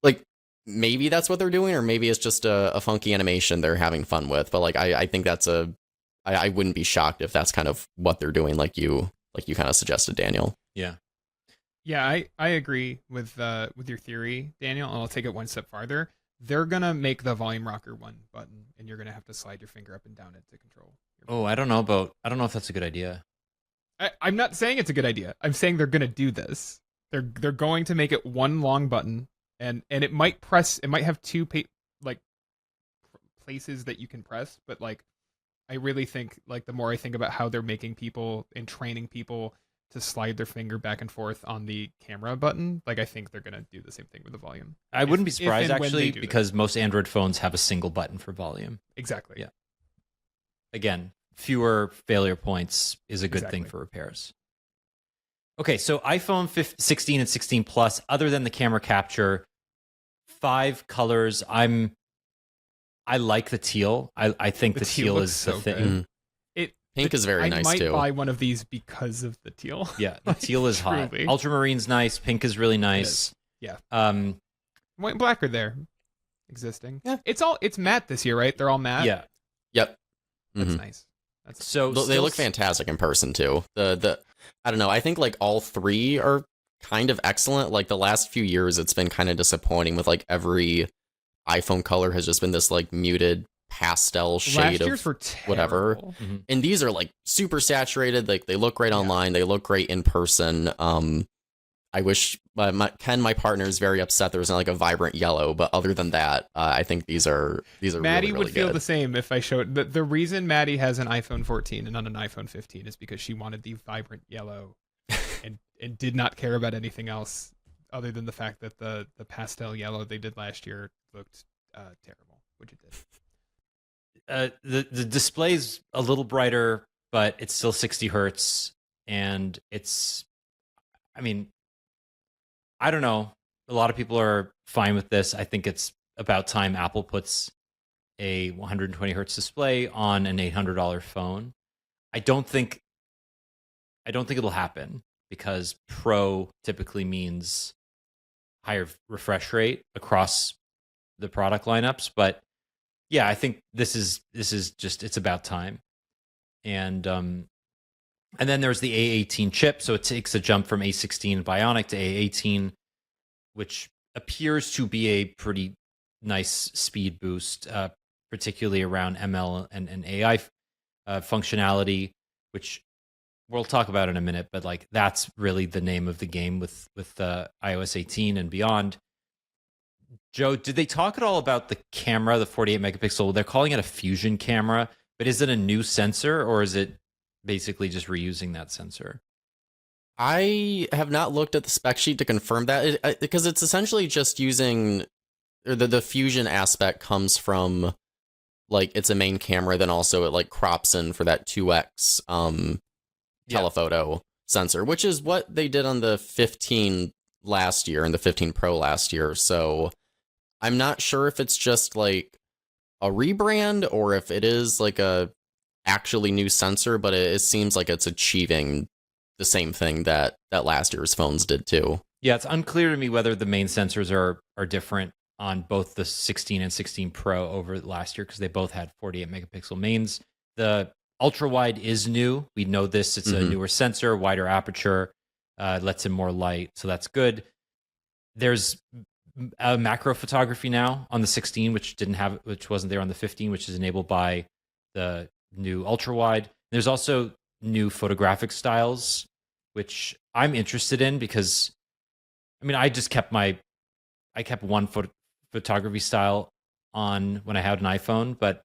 like maybe that's what they're doing, or maybe it's just a funky animation they're having fun with. But like I think I wouldn't be shocked if that's kind of what they're doing, like you kind of suggested, Daniel. Yeah. Yeah, I agree with your theory, Daniel, and I'll take it one step farther. They're gonna make the volume rocker one button, and you're gonna have to slide your finger up and down it to control. Oh, I don't know if that's a good idea. I'm not saying it's a good idea. I'm saying they're gonna do this. They're going to make it one long button, and it might have two places that you can press, but like I really think like the more I think about how they're making people and training people to slide their finger back and forth on the camera button, like I think they're gonna do the same thing with the volume. I wouldn't be If surprised and when they actually, do because most Android phones have a single button for volume. Exactly. Yeah. Again, fewer failure points is a good thing Exactly. for repairs. Okay, so iPhone 16 and 16 Plus, other than the camera capture, 5 colors. I like the teal. I think the teal looks is so the thing. good. Pink is very I nice might too. buy one of these because of the teal. Yeah, the teal is hot. Truly. Ultramarine's nice. Pink is really nice. Yeah. White and black are there, existing. Yeah. It's matte this year, right? They're all matte. Yeah. Yep. That's Mhm. nice. That's So They still look fantastic in person too. The I don't know. I think like all 3 are kind of excellent. Like the last few years, it's been kind of disappointing with like every iPhone color has just been this like muted pastel shade Last year's of were whatever. terrible. And these are like super saturated. Like they look great online. They look great in person. I wish my partner is very upset there was not like a vibrant yellow, but other than that, I think these are Maddie really, really would feel good. the same if I showed the reason Maddie has an iPhone 14 and not an iPhone 15 is because she wanted the vibrant yellow and did not care about anything else other than the fact that the pastel yellow they did last year looked terrible, which it did. the display's a little brighter, but it's still 60 hertz, and I mean, I don't know. A lot of people are fine with this. I think it's about time Apple puts a 120 hertz display on an $800 phone. I don't think it'll happen because Pro typically means higher refresh rate across the product lineups. But yeah, I think this is just it's about time. And then there's the A18 chip, so it takes a jump from A16 Bionic to A18, which appears to be a pretty nice speed boost, particularly around ML and AI functionality, which we'll talk about in a minute. But like that's really the name of the game with iOS 18 and beyond. Joe, did they talk at all about the camera, the 48 megapixel? They're calling it a fusion camera, but is it a new sensor or is it basically just reusing that sensor? I have not looked at the spec sheet to confirm that because it's essentially just using, or the fusion aspect comes from like it's a main camera, then also it like crops in for that 2x telephoto sensor, which is what they did on the 15 last year and the 15 Pro last year. So I'm not sure if it's just like a rebrand or if it is like a actually new sensor, but it seems like it's achieving the same thing that last year's phones did too. Yeah, it's unclear to me whether the main sensors are different on both the 16 and 16 Pro over last year because they both had 48 megapixel mains. The ultra wide is new. We know this. It's a newer sensor, wider aperture, lets in more light, so that's good. There's macro photography now on the 16, which wasn't there on the 15, which is enabled by the new ultra wide. There's also new photographic styles, which I'm interested in because, I mean, I kept one photography style on when I had an iPhone, but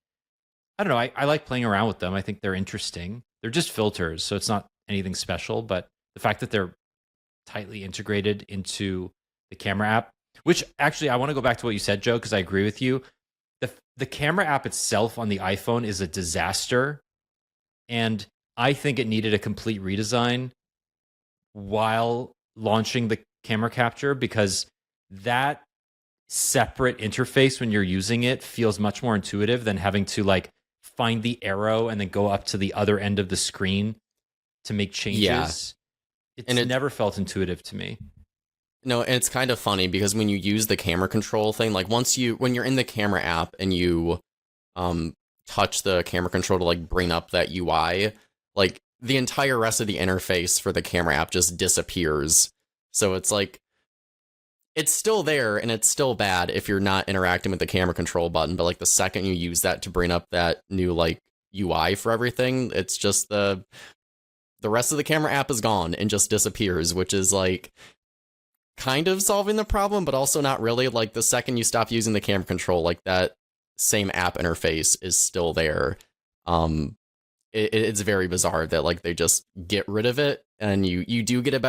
I don't know. I like playing around with them. I think they're interesting. They're just filters, so it's not anything special, but the fact that they're tightly integrated into the camera app, which actually I want to go back to what you said, Joe, because I agree with you. The camera app itself on the iPhone is a disaster, and I think it needed a complete redesign while launching the camera capture because that separate interface when you're using it feels much more intuitive than having to like find the arrow and then go up to the other end of the screen to make changes. Yeah. It's never felt intuitive to me. No, and it's kind of funny because when you use the camera control thing, like when you're in the camera app and you touch the camera control to like bring up that UI, like the entire rest of the interface for the camera app just disappears. So it's like it's still there and it's still bad if you're not interacting with the camera control button, but like the second you use that to bring up that new like UI for everything, it's just the rest of the camera app is gone and just disappears, which is like kind of solving the problem, but also not really. Like the second you stop using the camera control, like that same app interface is still there. It's very bizarre that like they just get rid of it, and you do get a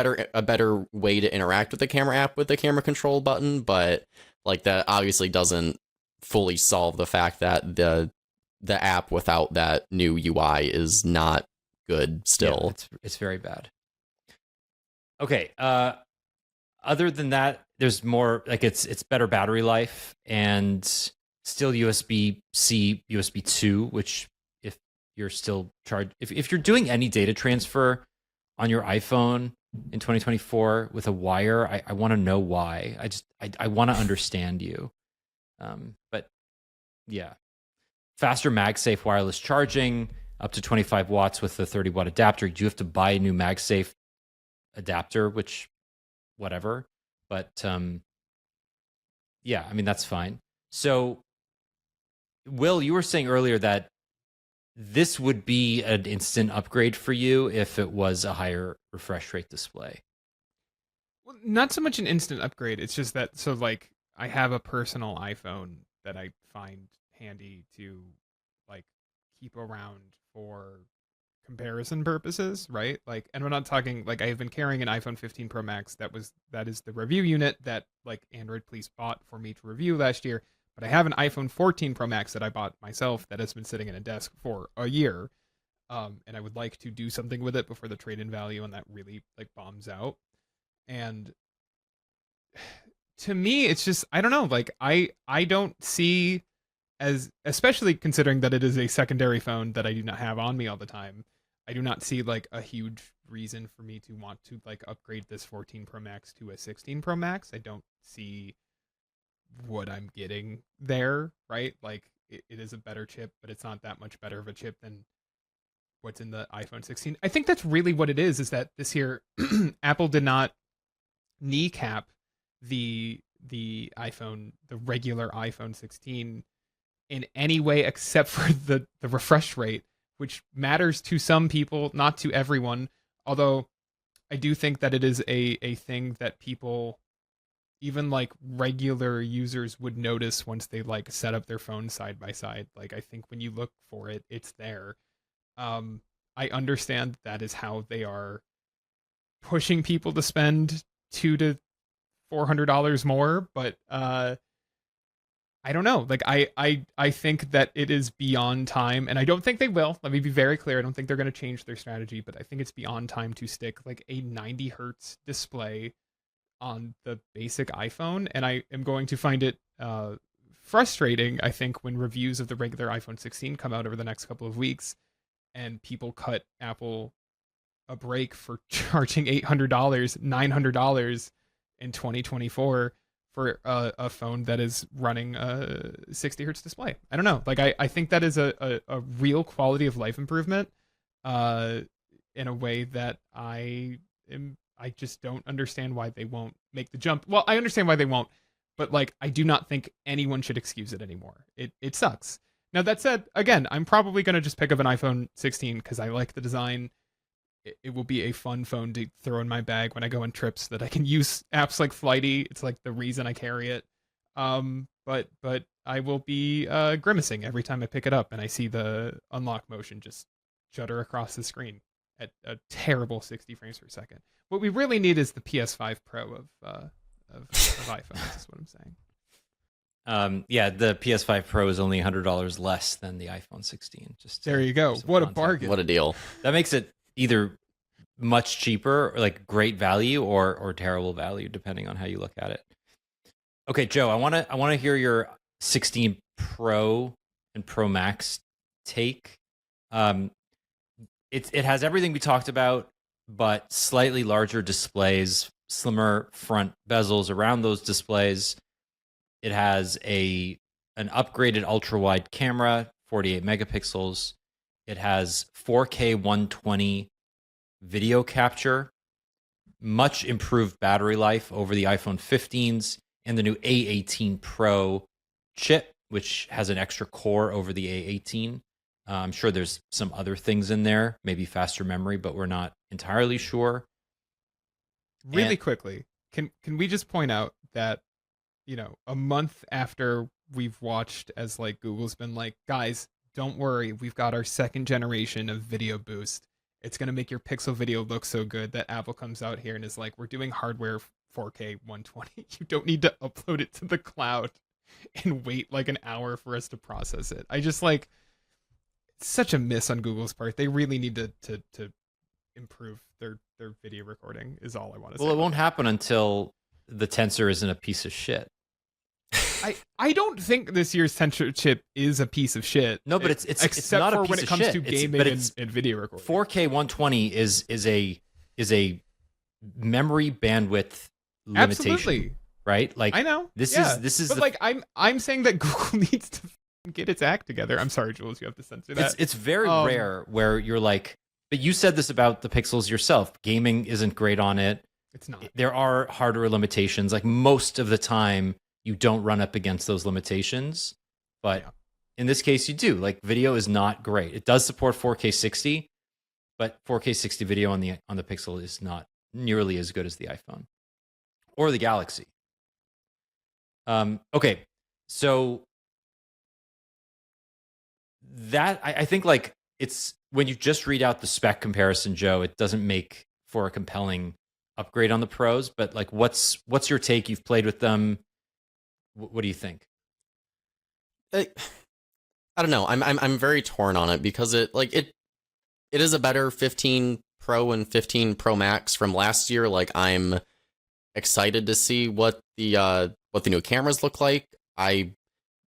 better way to interact with the camera app with the camera control button, but like that obviously doesn't fully solve the fact that the app without that new UI is not good still. Yeah, it's very bad. Okay, other than that, there's more like it's better battery life and still USB-C, USB 2, which if you're still if you're doing any data transfer on your iPhone in 2024 with a wire, I want to know why. I want to understand you. But yeah, faster MagSafe wireless charging, up to 25 watts with the 30 watt adapter. You do have to buy a new MagSafe adapter, which whatever, but yeah, I mean that's fine. So Will, you were saying earlier that this would be an instant upgrade for you if it was a higher refresh rate display. Well, not so much an instant upgrade. It's just that, so like I have a personal iPhone that I find handy to like keep around for comparison purposes, right? Like, and we're not talking like I've been carrying an iPhone 15 Pro Max that is the review unit that like Android Police bought for me to review last year. But I have an iPhone 14 Pro Max that I bought myself that has been sitting in a desk for a year, and I would like to do something with it before the trade-in value on that really like bombs out. And to me, it's just I don't know. Like I don't see, as especially considering that it is a secondary phone that I do not have on me all the time. I do not see like a huge reason for me to want to like upgrade this 14 Pro Max to a 16 Pro Max. I don't see what I'm getting there, right? Like it is a better chip, but it's not that much better of a chip than what's in the iPhone 16. I think that's really what it is that this year Apple did not kneecap the regular iPhone 16 in any way except for the refresh rate, which matters to some people, not to everyone. Although I do think that it is a thing that people, even like regular users, would notice once they like set up their phones side by side. Like I think when you look for it, it's there. I understand that is how they are pushing people to spend $200 to $400 more, but I don't know. Like I think that it is beyond time, and I don't think they will. Let me be very clear. I don't think they're going to change their strategy, but I think it's beyond time to stick like a 90 hertz display on the basic iPhone, and I am going to find it frustrating, I think, when reviews of the regular iPhone 16 come out over the next couple of weeks, and people cut Apple a break for charging $800, $900 in 2024 for a phone that is running a 60 hertz display. I don't know. Like I think that is a real quality of life improvement in a way that I just don't understand why they won't make the jump. Well, I understand why they won't, but like I do not think anyone should excuse it anymore. It sucks. Now that said, again, I'm probably going to just pick up an iPhone 16 because I like the design. It will be a fun phone to throw in my bag when I go on trips that I can use apps like Flighty. It's like the reason I carry it. But I will be grimacing every time I pick it up and I see the unlock motion just judder across the screen at a terrible 60 frames per second. What we really need is the PS5 Pro of iPhones. Is what I'm saying. Yeah, the PS5 Pro is only $100 less than the iPhone 16. Just there you go. What a context. bargain! What a deal. That makes it either much cheaper, or like great value, or terrible value, depending on how you look at it. Okay, Joe, I want to hear your 16 Pro and Pro Max take. It has everything we talked about, but slightly larger displays, slimmer front bezels around those displays. It has an upgraded ultra wide camera, 48 megapixels. It has 4K 120 video capture, much improved battery life over the iPhone 15s, and the new A18 Pro chip, which has an extra core over the A18. I'm sure there's some other things in there, maybe faster memory, but we're not entirely sure. Really quickly, can we just point out that, you know, a month after we've watched as like Google's been like, guys, don't worry, we've got our second generation of Video Boost. It's going to make your Pixel video look so good that Apple comes out here and is like, we're doing hardware 4K 120. You don't need to upload it to the cloud and wait like an hour for us to process it. I just like, it's such a miss on Google's part. They really need to improve their video recording is all I want to say. Well, it won't happen until the Tensor isn't a piece of shit. I don't think this year's Tensor chip is a piece of shit. No, but it's except not for a piece when it of comes shit. to gaming and video recording. 4K 120 is a memory bandwidth limitation. Absolutely. Right? Like I know. This yeah. is but like I'm saying that Google needs to get its act together. I'm sorry, Jules, you have to censor that. It's very rare where you're like, but you said this about the Pixels yourself. Gaming isn't great on it. It's not. There are hardware limitations. Like most of the time, you don't run up against those limitations, but in this case, you do. Like video is not great. It does support 4K 60, but 4K 60 video on the Pixel is not nearly as good as the iPhone or the Galaxy. Okay, so that I think like it's when you just read out the spec comparison, Joe, it doesn't make for a compelling upgrade on the Pros. But like, what's your take? You've played with them. What do you think? I don't know. I'm very torn on it because it is a better 15 Pro and 15 Pro Max from last year. Like I'm excited to see what the new cameras look like. I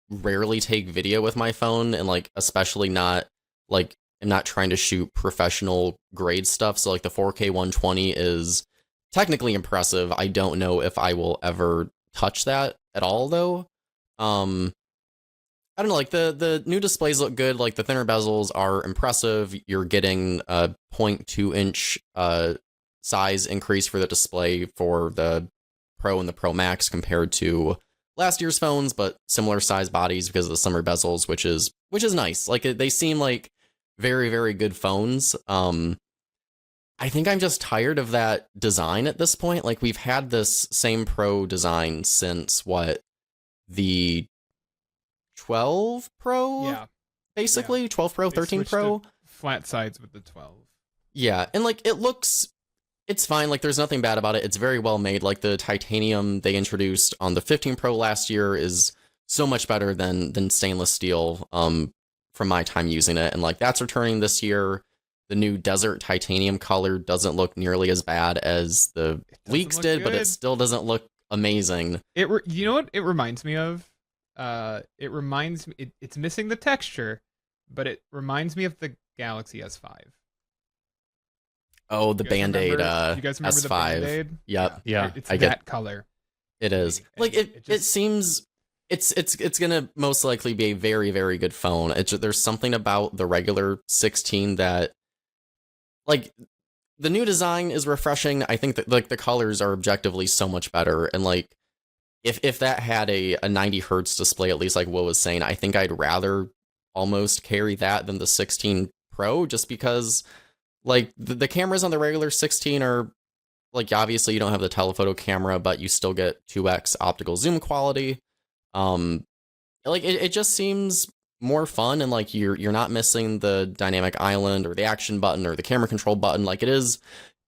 rarely take video with my phone, and like especially not like am not trying to shoot professional grade stuff. So like the 4K 120 is technically impressive. I don't know if I will ever touch that at all though. I don't know, like the new displays look good, like the thinner bezels are impressive. You're getting a 0.2 inch size increase for the display for the Pro and the Pro Max compared to last year's phones, but similar size bodies because of the slimmer bezels, which is nice. Like they seem like very, very good phones. I think I'm just tired of that design at this point. Like we've had this same Pro design since the 12 Pro? Yeah. Basically, 12 Pro, They 13 switched Pro. to flat sides with the 12. Yeah, and like it's fine. Like there's nothing bad about it. It's very well made. Like the titanium they introduced on the 15 Pro last year is so much better than stainless steel from my time using it. And like that's returning this year. The new desert titanium color doesn't look nearly as bad as the leaks look did, but it good. still doesn't look amazing. You know what it reminds me of? It reminds me. It's missing the texture, but it reminds me of the Galaxy S5. Oh, the You guys Band-Aid remember- you guys remember the S5. Band-Aid? Yep. Yeah, It's I that get- color. It is. And Like it just- seems it's gonna most likely be a very, very good phone. There's something about the regular 16 that like the new design is refreshing. I think that like the colors are objectively so much better. And like if that had a 90 hertz display, at least like Will was saying, I think I'd rather almost carry that than the 16 Pro, just because like the cameras on the regular 16 are like obviously you don't have the telephoto camera, but you still get 2x optical zoom quality. Like it just seems more fun, and like you're not missing the dynamic island or the action button or the camera control button. Like it is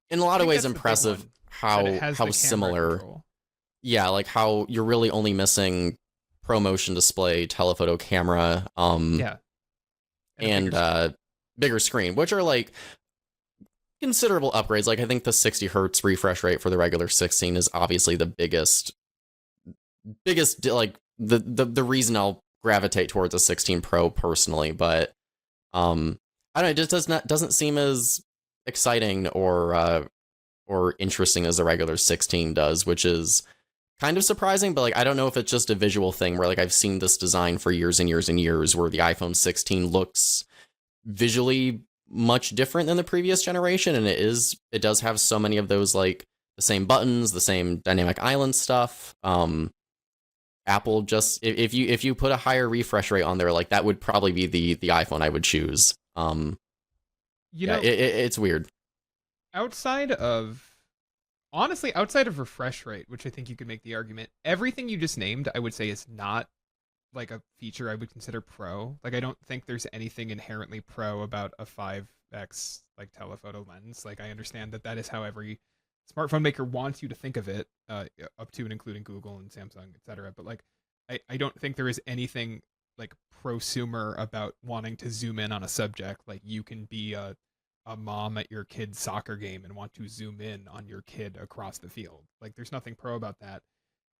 in a lot I of think ways that's the big impressive one, that how it has the camera similar. control. Yeah, like how you're really only missing ProMotion display, telephoto camera, Yeah. and a bigger screen. bigger screen, which are like considerable upgrades. Like I think the 60 hertz refresh rate for the regular 16 is obviously the biggest like the reason I'll gravitate towards a 16 Pro personally, but I don't know, it just doesn't seem as exciting or interesting as the regular 16 does, which is kind of surprising. But like I don't know if it's just a visual thing where like I've seen this design for years and years and years, where the iPhone 16 looks visually much different than the previous generation, and it does have so many of those like the same buttons, the same dynamic island stuff. Apple just if you put a higher refresh rate on there, like that would probably be the iPhone I would choose. It's weird. Outside of refresh rate, which I think you could make the argument, everything you just named, I would say is not like a feature I would consider pro. Like I don't think there's anything inherently pro about a 5x like telephoto lens. Like I understand that is how every smartphone maker wants you to think of it, up to and including Google and Samsung, etc. But like I don't think there is anything like prosumer about wanting to zoom in on a subject. Like you can be a mom at your kid's soccer game and want to zoom in on your kid across the field. Like there's nothing pro about that.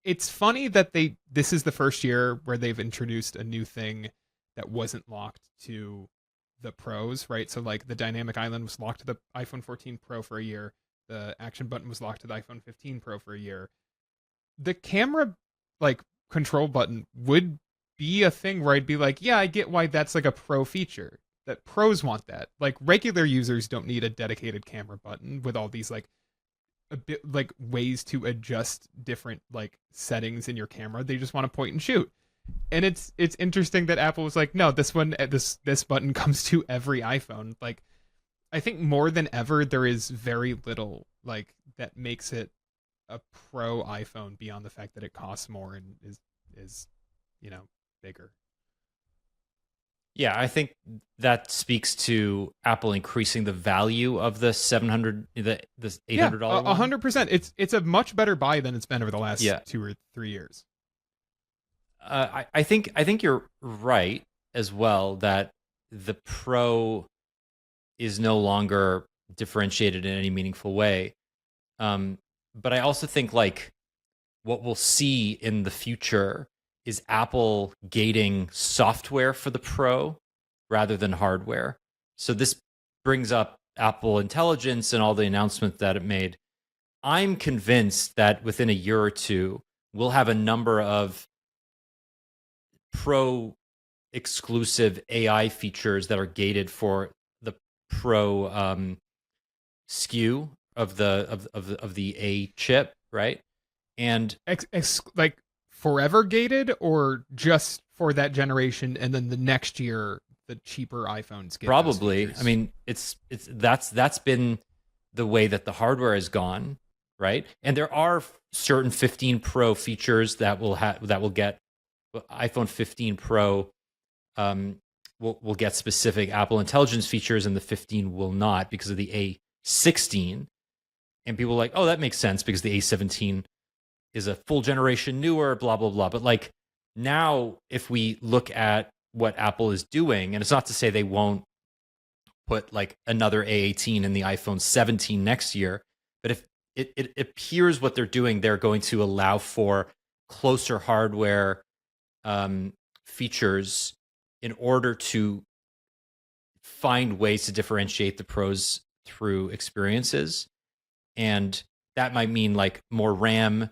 It's funny that this is the first year where they've introduced a new thing that wasn't locked to the pros, right? So like the dynamic island was locked to the iPhone 14 Pro for a year. The action button was locked to the iPhone 15 Pro for a year. The camera like control button would be a thing where I'd be like, yeah, I get why that's like a pro feature. That pros want that. Like regular users don't need a dedicated camera button with all these like a bit like ways to adjust different like settings in your camera. They just want to point and shoot. And it's interesting that Apple was like, no, this button comes to every iPhone. Like I think more than ever there is very little like that makes it a pro iPhone beyond the fact that it costs more and is bigger. Yeah, I think that speaks to Apple increasing the value of the $700, the $800 one. 100%. It's a much better buy than it's been over the last 2 or 3 years. I think you're right as well that the Pro is no longer differentiated in any meaningful way. But I also think like what we'll see in the future is Apple gating software for the Pro rather than hardware. So this brings up Apple Intelligence and all the announcements that it made. I'm convinced that within a year or two, we'll have a number of Pro exclusive AI features that are gated for the Pro SKU of the A chip, right? And like forever gated, or just for that generation, and then the next year the cheaper iPhones get probably. those features? I mean, that's been the way that the hardware has gone, right? And there are certain 15 Pro features that will get iPhone 15 Pro will get specific Apple Intelligence features, and the 15 will not because of the A16. And people are like, oh, that makes sense because the A17 is a full generation newer, blah, blah, blah. But like now, if we look at what Apple is doing, and it's not to say they won't put like another A18 in the iPhone 17 next year, but if it appears what they're doing, they're going to allow for closer hardware features in order to find ways to differentiate the pros through experiences. And that might mean like more RAM,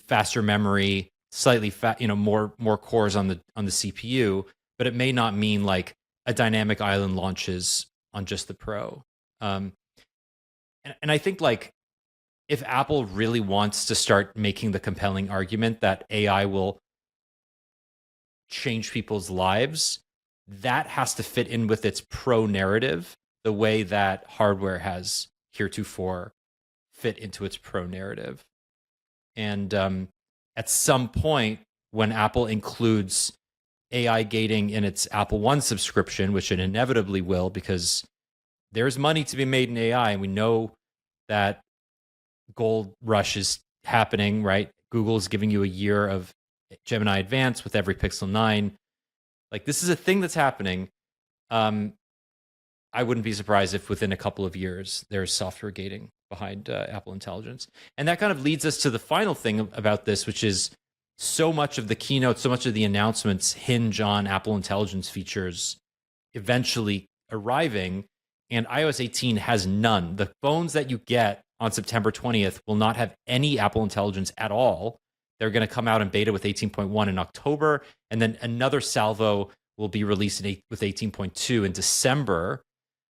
faster memory, slightly more cores on the CPU, but it may not mean like a dynamic island launches on just the Pro. And I think like if Apple really wants to start making the compelling argument that AI will change people's lives, that has to fit in with its Pro narrative the way that hardware has heretofore fit into its Pro narrative. And at some point, when Apple includes AI gating in its Apple One subscription, which it inevitably will, because there's money to be made in AI, and we know that gold rush is happening, right? Google is giving you a year of Gemini Advanced with every Pixel 9. Like, this is a thing that's happening. I wouldn't be surprised if within a couple of years there's software gating behind Apple Intelligence. And that kind of leads us to the final thing about this, which is so much of the keynote, so much of the announcements hinge on Apple Intelligence features eventually arriving, and iOS 18 has none. The phones that you get on September 20th will not have any Apple Intelligence at all. They're going to come out in beta with 18.1 in October, and then another salvo will be released with 18.2 in December.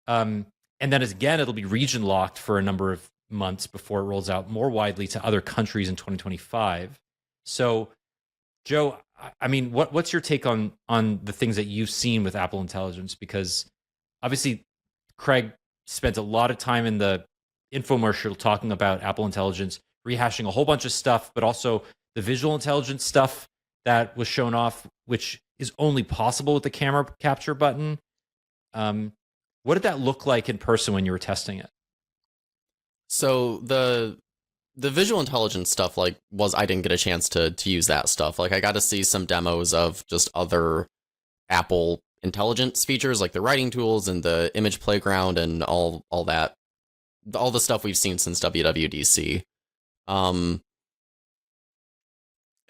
And then again, it'll be region locked for a number of months before it rolls out more widely to other countries in 2025. So, Joe, I mean, what's your take on the things that you've seen with Apple Intelligence? Because obviously, Craig spent a lot of time in the infomercial talking about Apple Intelligence, rehashing a whole bunch of stuff, but also the visual intelligence stuff that was shown off, which is only possible with the camera capture button. What did that look like in person when you were testing it? So the visual intelligence stuff, I didn't get a chance to use that stuff. Like, I got to see some demos of just other Apple Intelligence features, like the writing tools and the image playground and all that, all the stuff we've seen since WWDC. And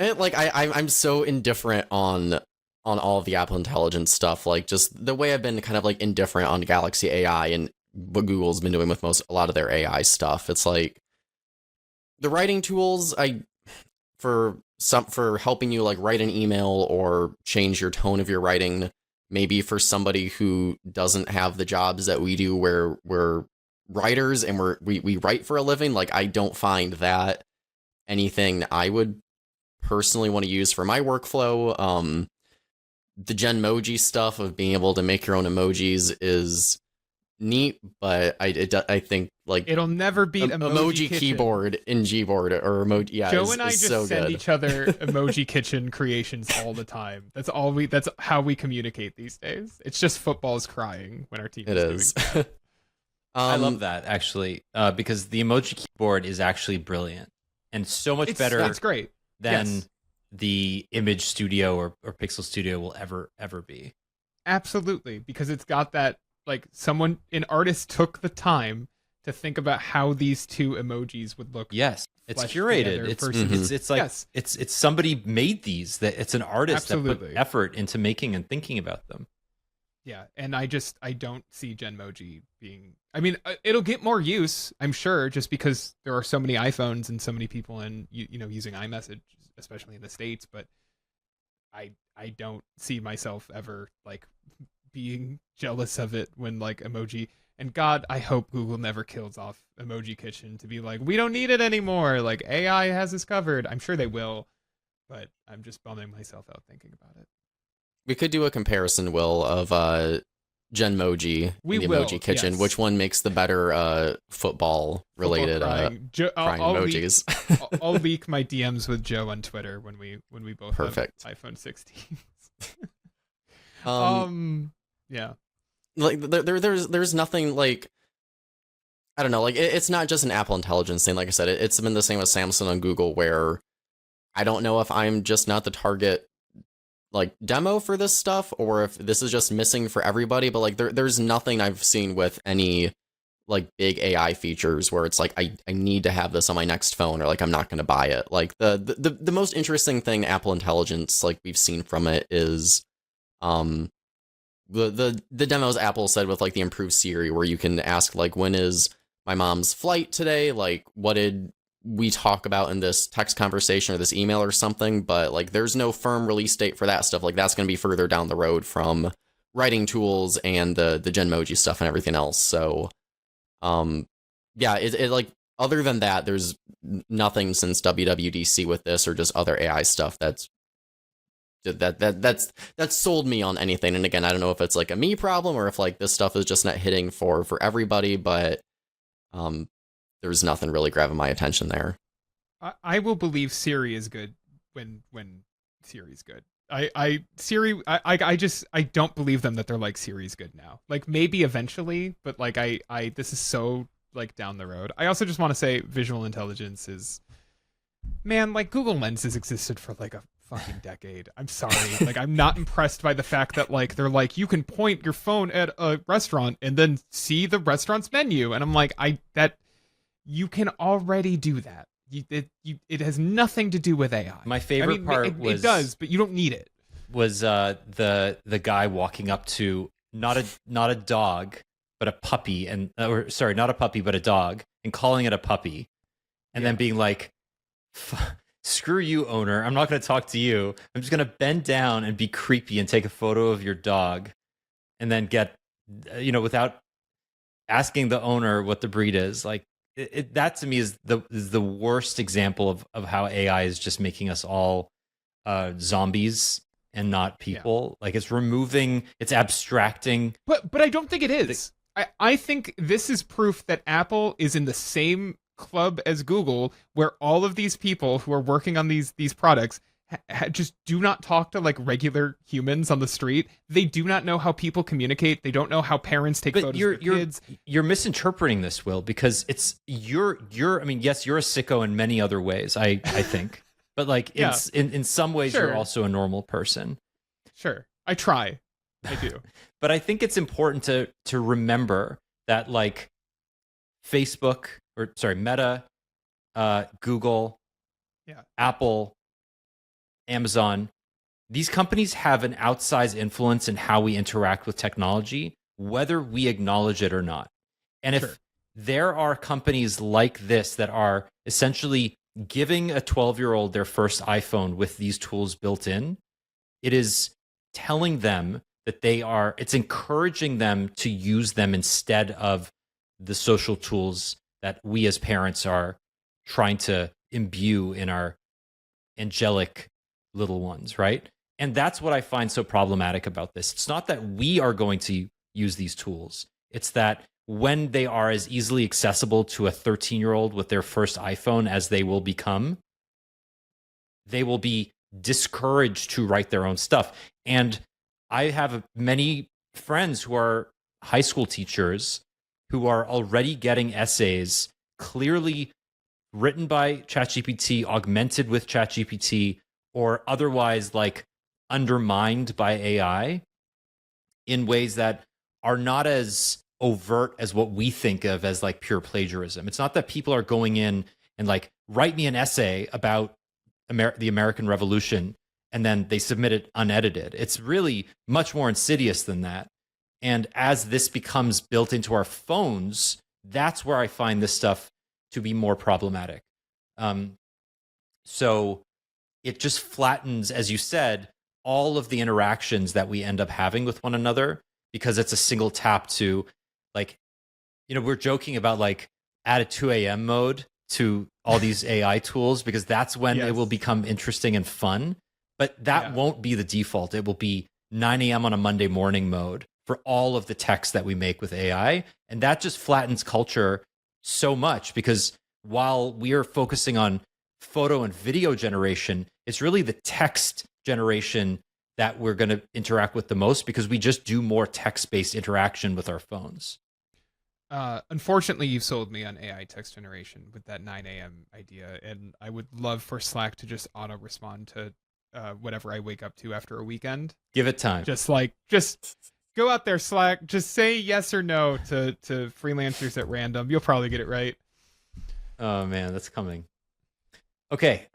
I'm so indifferent on all of the Apple Intelligence stuff. Like, just the way I've been kind of like indifferent on Galaxy AI and what Google's been doing with a lot of their AI stuff. It's like the writing tools, for helping you like write an email or change your tone of your writing, maybe for somebody who doesn't have the jobs that we do where we're writers and we write for a living. Like, I don't find that anything I would personally want to use for my workflow. The Genmoji stuff of being able to make your own emojis is neat, but I think like it'll never beat emoji Kitchen. Keyboard in Gboard or emoji. Yeah, Joe and I just so send good. each other Emoji Kitchen creations all the time. That's how we communicate these days. It's just football's crying when our team It is is. doing I love that actually, because the emoji keyboard is actually brilliant and so much better. It's great than the Image Studio or Pixel Studio will ever be. Absolutely, because it's got that, like, an artist took the time to think about how these two emojis would look. Yes, it's fleshed curated. together It's versus- it's like Yes. it's somebody made these. That it's an artist that Absolutely. put effort into making and thinking about them. Yeah, and I don't see Genmoji being. I mean, it'll get more use, I'm sure, just because there are so many iPhones and so many people in using iMessage, especially in the States. But I don't see myself ever like being jealous of it when like emoji. And God, I hope Google never kills off Emoji Kitchen to be like, we don't need it anymore. Like AI has us covered. I'm sure they will, but I'm just bumming myself out thinking about it. We could do a comparison, Will, of Genmoji We and the will, Emoji Kitchen. yes. Which one makes the better football-related crying. crying emojis? I'll leak my DMs with Joe on Twitter when we both Perfect. have iPhone 16. Yeah. Like there's nothing like, I don't know, like it's not just an Apple Intelligence thing. Like I said, it's been the same with Samsung and Google, where I don't know if I'm just not the target like demo for this stuff, or if this is just missing for everybody. But like there's nothing I've seen with any like big AI features where it's like I need to have this on my next phone, or like I'm not going to buy it. Like the most interesting thing Apple Intelligence like we've seen from it is the demos Apple said with like the improved Siri, where you can ask like, when is my mom's flight today? Like, what did we talk about in this text conversation or this email or something? But like, there's no firm release date for that stuff. Like, that's going to be further down the road from writing tools and the Genmoji stuff and everything else. So, yeah, it like, other than that, there's nothing since WWDC with this or just other AI stuff that's sold me on anything. And again, I don't know if it's like a me problem or if like this stuff is just not hitting for everybody, but there's nothing really grabbing my attention there. I will believe Siri is good when Siri's good. Siri, I just don't believe them that they're like Siri's good now. Like maybe eventually, but like this is so like down the road. I also just want to say visual intelligence is, man, like Google Lens has existed for like a fucking decade. I'm sorry. Like I'm not impressed by the fact that like they're like, you can point your phone at a restaurant and then see the restaurant's menu. And I'm like, that you can already do that. It has nothing to do with AI. My favorite part it does, but you don't need it. Was the guy walking up to not a dog but a puppy, and or sorry, not a puppy but a dog, and calling it a puppy, and then being like, screw you, owner, I'm not going to talk to you. I'm just going to bend down and be creepy and take a photo of your dog, and then get, without asking the owner what the breed is. Like that to me is the worst example of how AI is just making us all zombies and not people. Like it's abstracting. But I don't think it is. I think this is proof that Apple is in the same club as Google, where all of these people who are working on these products just do not talk to like regular humans on the street. They do not know how people communicate. They don't know how parents take photos of their kids. You're misinterpreting this, Will, because it's you're. I mean, yes, you're a sicko in many other ways. I think, but like in some ways, Sure. You're also a normal person. Sure, I try. I do. But I think it's important to remember that like Meta, Google, Apple, Amazon, these companies have an outsized influence in how we interact with technology, whether we acknowledge it or not. And if there are companies like this that are essentially giving a 12-year-old their first iPhone with these tools built in, it is telling them that it's encouraging them to use them instead of the social tools that we as parents are trying to imbue in our angelic little ones, right? And that's what I find so problematic about this. It's not that we are going to use these tools. It's that when they are as easily accessible to a 13-year-old with their first iPhone as they will become, they will be discouraged to write their own stuff. And I have many friends who are high school teachers who are already getting essays clearly written by ChatGPT, augmented with ChatGPT, or otherwise like undermined by AI in ways that are not as overt as what we think of as like pure plagiarism. It's not that people are going in and like, write me an essay about the American Revolution, and then they submit it unedited. It's really much more insidious than that. And as this becomes built into our phones, that's where I find this stuff to be more problematic. So it just flattens, as you said, all of the interactions that we end up having with one another, because it's a single tap to, like, we're joking about like add a 2 a.m. mode to all these AI tools, because that's when it will become interesting and fun. But that won't be the default. It will be 9 a.m. on a Monday morning mode for all of the text that we make with AI. And that just flattens culture so much, because while we are focusing on photo and video generation, it's really the text generation that we're going to interact with the most, because we just do more text-based interaction with our phones. Unfortunately, you've sold me on AI text generation with that 9 a.m. idea, and I would love for Slack to just auto-respond to whatever I wake up to after a weekend. Give it time. Just go out there, Slack. Just say yes or no to freelancers at random. You'll probably get it right. Oh, man, that's coming. Okay,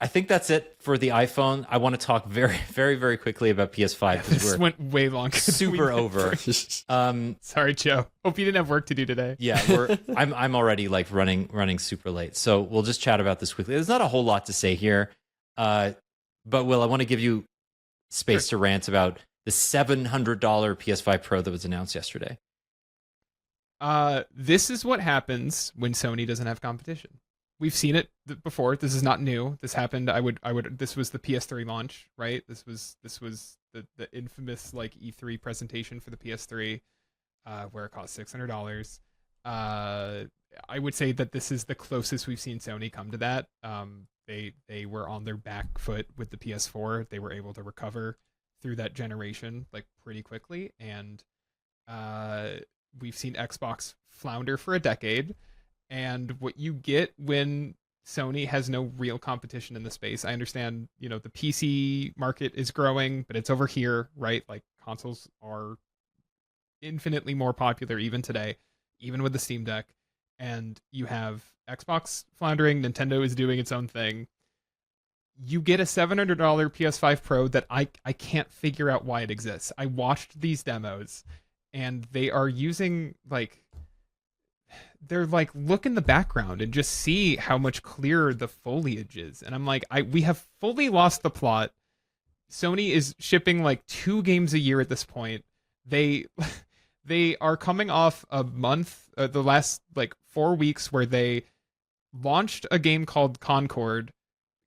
I think that's it for the iPhone. I want to talk very, very, very quickly about PS5, because this went way longer. Super over. Sorry, Joe. Hope you didn't have work to do today. Yeah, I'm already like running super late, so we'll just chat about this quickly. There's not a whole lot to say here, but Will, I want to give you space to rant about the $700 PS5 Pro that was announced yesterday. This is what happens when Sony doesn't have competition. We've seen it before. This is not new. This happened. This was the PS3 launch, right? This was the infamous like E3 presentation for the PS3, where it cost $600. I would say that this is the closest we've seen Sony come to that. They were on their back foot with the PS4. They were able to recover through that generation like pretty quickly, and we've seen Xbox flounder for a decade. And what you get when Sony has no real competition in the space, I understand, the PC market is growing, but it's over here, right? Like, consoles are infinitely more popular even today, even with the Steam Deck. And you have Xbox floundering, Nintendo is doing its own thing. You get a $700 PS5 Pro that I can't figure out why it exists. I watched these demos, and they are using they're like, look in the background and just see how much clearer the foliage is. And I'm like, we have fully lost the plot. Sony is shipping like 2 games a year at this point. They are coming off a month, the last like 4 weeks, where they launched a game called Concord,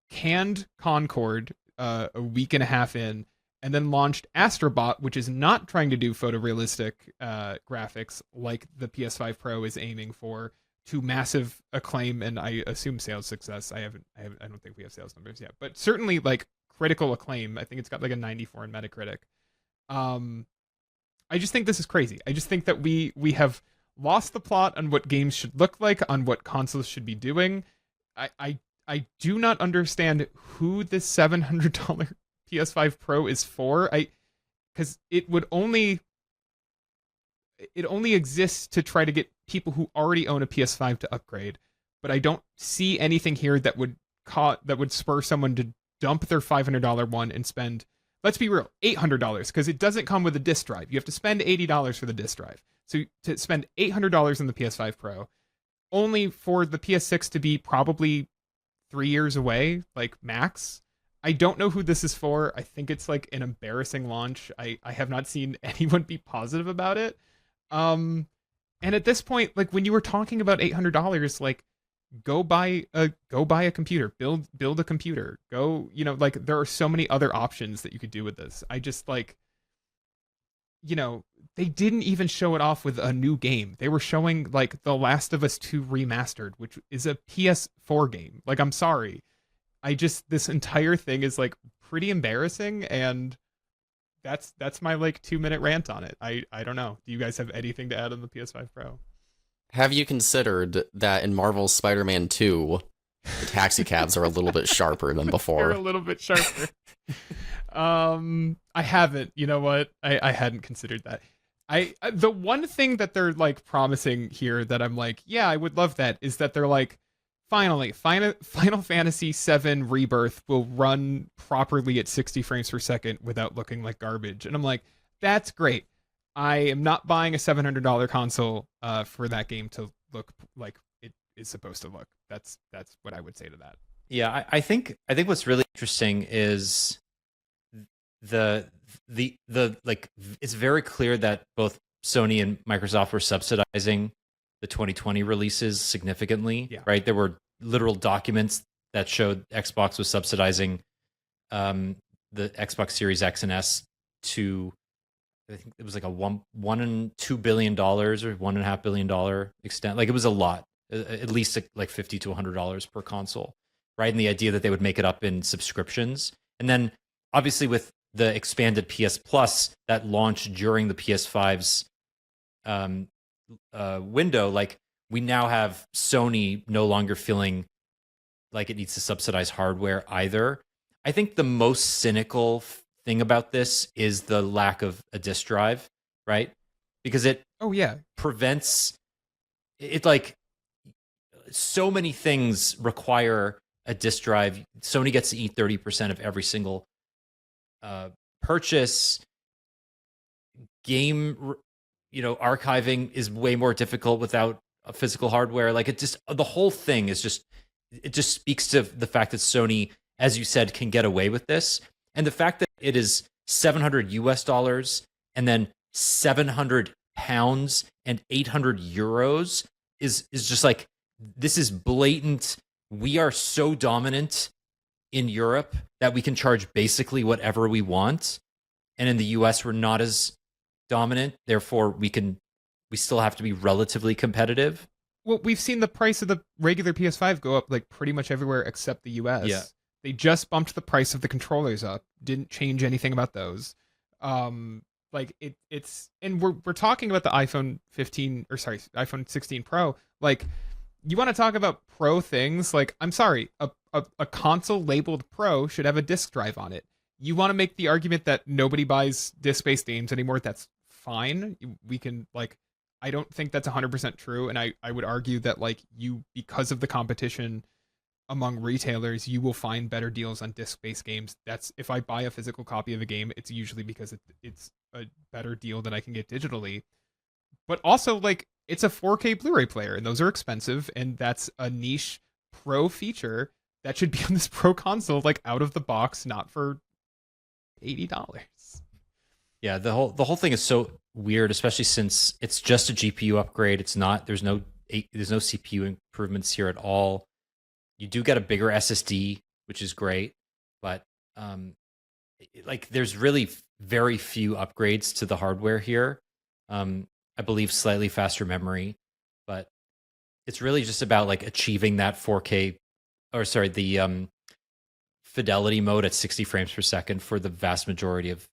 canned Concord a week and a half in, and then launched Astrobot, which is not trying to do photorealistic graphics like the PS5 Pro is aiming for, to massive acclaim and I assume sales success. I don't think we have sales numbers yet, but certainly like critical acclaim. I think it's got like a 94 in Metacritic. I just think this is crazy. I just think that we have lost the plot on what games should look like, on what consoles should be doing. I do not understand who this $700 PS5 Pro is for. Because it only exists to try to get people who already own a PS5 to upgrade. But I don't see anything here that would spur someone to dump their $500 one and spend, let's be real, $800, because it doesn't come with a disc drive. You have to spend $80 for the disc drive. So to spend $800 on the PS5 Pro, only for the PS6 to be probably 3 years away, like max. I don't know who this is for. I think it's like an embarrassing launch. I have not seen anyone be positive about it. And at this point, like, when you were talking about $800, like, go buy a computer, build a computer, like, there are so many other options that you could do with this. I just like, they didn't even show it off with a new game. They were showing like The Last of Us 2 Remastered, which is a PS4 game. Like, I'm sorry. This entire thing is like pretty embarrassing, and that's my like 2-minute rant on it. I don't know. Do you guys have anything to add on the PS5 Pro? Have you considered that in Marvel's Spider-Man 2, the taxi cabs are a little bit sharper than before? They're a little bit sharper. I haven't. You know what? I hadn't considered that. The one thing that they're like promising here that I'm like, yeah, I would love that, is that they're like, finally, Final Fantasy VII Rebirth will run properly at 60 frames per second without looking like garbage. And I'm like, that's great. I am not buying a $700 console for that game to look like it is supposed to look. That's what I would say to that. Yeah, I think what's really interesting is the like it's very clear that both Sony and Microsoft were subsidizing the 2020 releases significantly, Yeah. right? There were literal documents that showed Xbox was subsidizing the Xbox Series X and S to, I think it was like a one and $2 billion or $1.5 billion extent. Like it was a lot, at least like $50 to $100 per console, right? And the idea that they would make it up in subscriptions, and then obviously with the expanded PS Plus that launched during the PS5's window, like we now have Sony no longer feeling like it needs to subsidize hardware either. I think the most cynical thing about this is the lack of a disk drive, right? Because it Oh yeah, prevents it, like so many things require a disk drive. Sony gets to eat 30% of every single purchase. Game, archiving is way more difficult without a physical hardware. Like it just, the whole thing is just, it just speaks to the fact that Sony, as you said, can get away with this. And the fact that it is $700 and then 700 pounds and 800 euros is just like, this is blatant. We are so dominant in Europe that we can charge basically whatever we want. And in the US, we're not as dominant. Therefore, we still have to be relatively competitive. well, we've seen the price of the regular PS5 go up like pretty much everywhere except the US. Yeah. They just bumped the price of the controllers up. Didn't change anything about those. Like it's and we're talking about the iPhone 15 or sorry, iPhone 16 Pro. Like you want to talk about pro things? Like I'm sorry, a console labeled Pro should have a disk drive on it. You want to make the argument that nobody buys disc-based games anymore? That's fine. We can like I don't think that's 100% true, and I would argue that like because of the competition among retailers, you will find better deals on disc-based games. That's if I buy a physical copy of a game, it's usually because it's a better deal than I can get digitally. But also like it's a 4K Blu-ray player, and those are expensive, and that's a niche pro feature that should be on this pro console like out of the box, not for $80. Yeah, the whole thing is so weird, especially since it's just a GPU upgrade. It's not there's no CPU improvements here at all. You do get a bigger SSD, which is great, but like there's really very few upgrades to the hardware here. I believe slightly faster memory, but it's really just about like achieving that 4K, or sorry, the fidelity mode at 60 frames per second for the vast majority of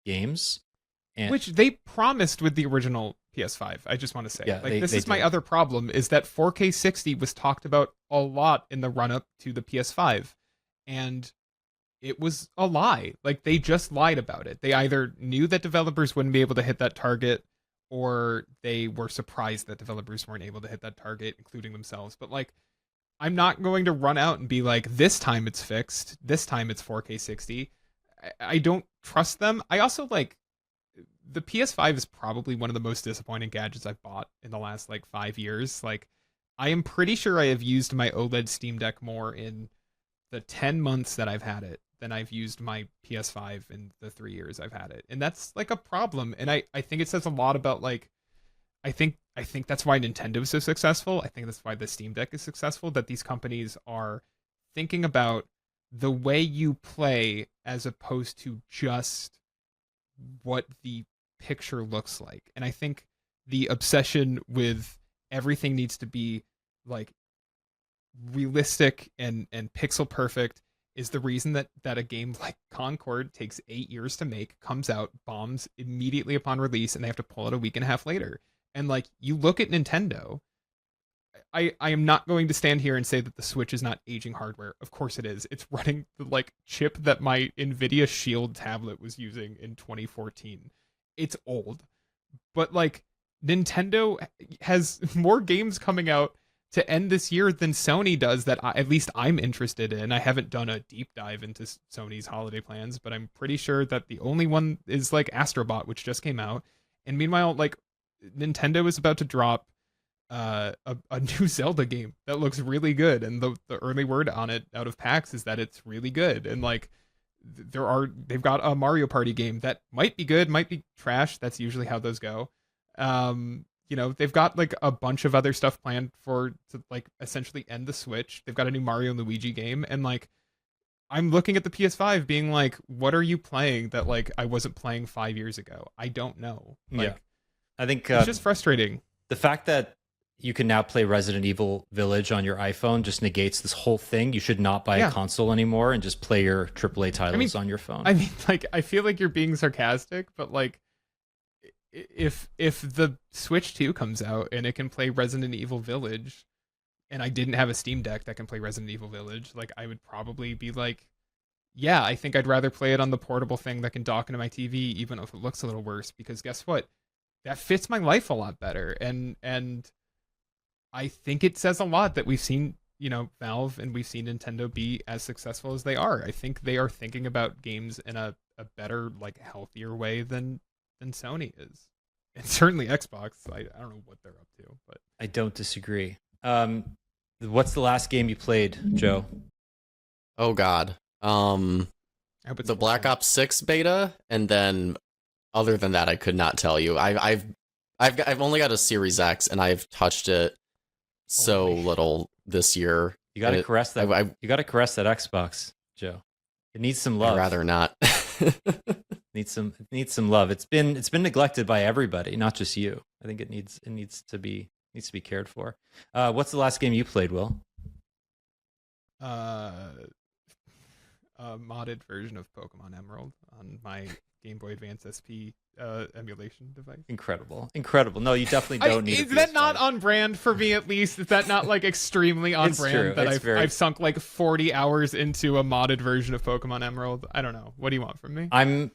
games. And Which they promised with the original PS5. I just want to say, Yeah, like they this is my did. other problem is that 4K 60 was talked about a lot in the run up to the PS5, and it was a lie. Like they just lied about it. They either knew that developers wouldn't be able to hit that target, or they were surprised that developers weren't able to hit that target, including themselves. But like, I'm not going to run out and be like, this time it's fixed. This time it's 4K 60. I don't trust them. I also like the PS5 is probably one of the most disappointing gadgets I've bought in the last like 5 years. Like I am pretty sure I have used my OLED Steam Deck more in the 10 months that I've had it than I've used my PS5 in the 3 years I've had it. And that's like a problem. And I think it says a lot about like I think that's why Nintendo is so successful. I think that's why the Steam Deck is successful, that these companies are thinking about the way you play as opposed to just what the picture looks like. And I think the obsession with everything needs to be like realistic and pixel perfect is the reason that a game like Concord takes 8 years to make, comes out, bombs immediately upon release, and they have to pull it a week and a half later. And like you look at Nintendo, I am not going to stand here and say that the Switch is not aging hardware. Of course it is. It's running the like chip that my Nvidia Shield tablet was using in 2014. It's old. But like Nintendo has more games coming out to end this year than Sony does that at least I'm interested in. I haven't done a deep dive into Sony's holiday plans, but I'm pretty sure that the only one is like Astrobot, which just came out. And meanwhile, like Nintendo is about to drop a new Zelda game that looks really good, and the early word on it out of PAX is that it's really good. And like they've got a Mario Party game that might be good, might be trash. That's usually how those go. They've got like a bunch of other stuff planned to like essentially end the Switch. They've got a new Mario and Luigi game, and like I'm looking at the PS5 being like, what are you playing that like I wasn't playing 5 years ago? I don't know. Like, Yeah. I think it's just frustrating. the fact that you can now play Resident Evil Village on your iPhone just negates this whole thing. You should not buy a console anymore and just play your AAA titles on your phone. I mean, like, I feel like you're being sarcastic, but like, if the Switch 2 comes out and it can play Resident Evil Village, and I didn't have a Steam Deck that can play Resident Evil Village, like, I would probably be like, yeah, I think I'd rather play it on the portable thing that can dock into my TV, even if it looks a little worse, because guess what? That fits my life a lot better. And I think it says a lot that we've seen, Valve and we've seen Nintendo be as successful as they are. I think they are thinking about games in a better, like, healthier way than Sony is. And certainly Xbox. I don't know what they're up to, but I don't disagree. What's the last game you played, Joe? Oh God. I hope it's The Black Ops 6 beta, and then other than that, I could not tell you. I've only got a Series X, and I've touched it so little this year. You got to caress that. You got to caress that Xbox, Joe. It needs some love. I'd rather not. Needs some love. It's been neglected by everybody, not just you. I think it needs to be cared for. What's the last game you played, Will? A modded version of Pokemon Emerald on my Game Boy Advance SP emulation device. Incredible. No, you definitely don't need. Is that not on brand for me? At least is that not like extremely on It's brand true. that It's I've sunk like 40 hours into a modded version of Pokemon Emerald? I don't know. What do you want from me? I'm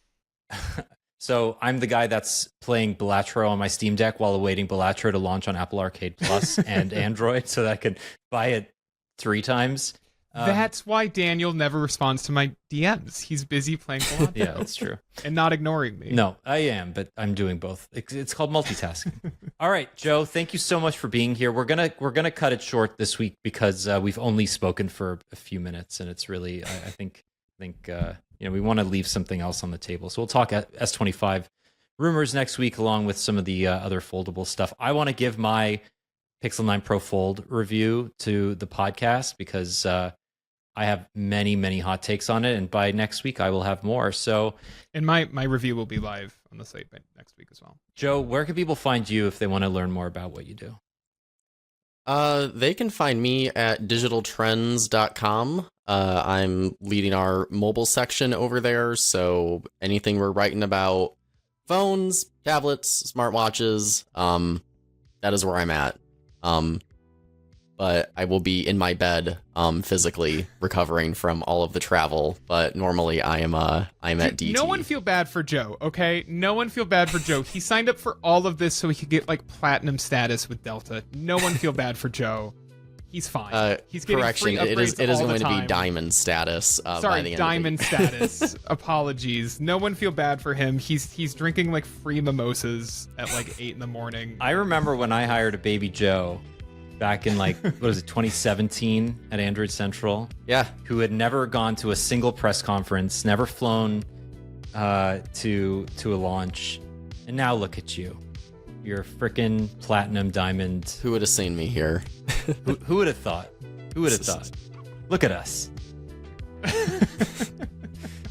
the guy that's playing Balatro on my Steam Deck while awaiting Balatro to launch on Apple Arcade Plus and Android, so that I can buy it 3 times. That's why Daniel never responds to my DMs. He's busy playing Balatro. Yeah, that's true. And not ignoring me. No, I am, but I'm doing both. It's called multitasking. All right, Joe, thank you so much for being here. We're gonna cut it short this week because we've only spoken for a few minutes, and it's really I think we want to leave something else on the table. So we'll talk at S25 rumors next week, along with some of the other foldable stuff. I want to give my Pixel 9 Pro Fold review to the podcast because I have many, many hot takes on it, and by next week I will have more. So, and my review will be live on the site by next week as well. Joe, where can people find you if they want to learn more about what you do? They can find me at digitaltrends.com. I'm leading our mobile section over there, so anything we're writing about phones, tablets, smartwatches, that is where I'm at. But I will be in my bed, physically recovering from all of the travel. But normally I'm at DT. No one feel bad for Joe, okay? No one feel bad for Joe. He signed up for all of this so he could get like platinum status with Delta. No one feel bad for Joe. He's fine. He's getting free upgrades it is all the going to be time. diamond status. By the Sorry, end diamond of the year. status. Apologies. No one feel bad for him. He's drinking like free mimosas at like 8 a.m. I remember when I hired a baby Joe back in like, 2017 at Android Central. Yeah. Who had never gone to a single press conference, never flown to a launch. And now look at you. You're a freaking platinum diamond. Who would have seen me here? Who would have thought? Who would have thought? Look at us.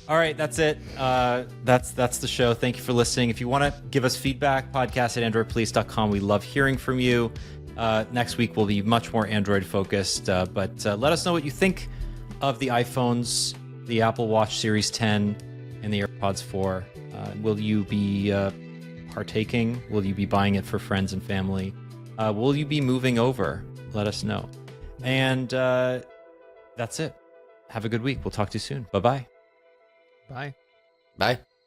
All right, that's it. That's the show. Thank you for listening. If you want to give us feedback, podcast@androidpolice.com. We love hearing from you. Next week will be much more Android focused, but let us know what you think of the iPhones, the Apple Watch Series 10, and the AirPods 4. Will you be partaking? Will you be buying it for friends and family? Will you be moving over? Let us know. And that's it. Have a good week. We'll talk to you soon. Bye-bye. Bye. Bye.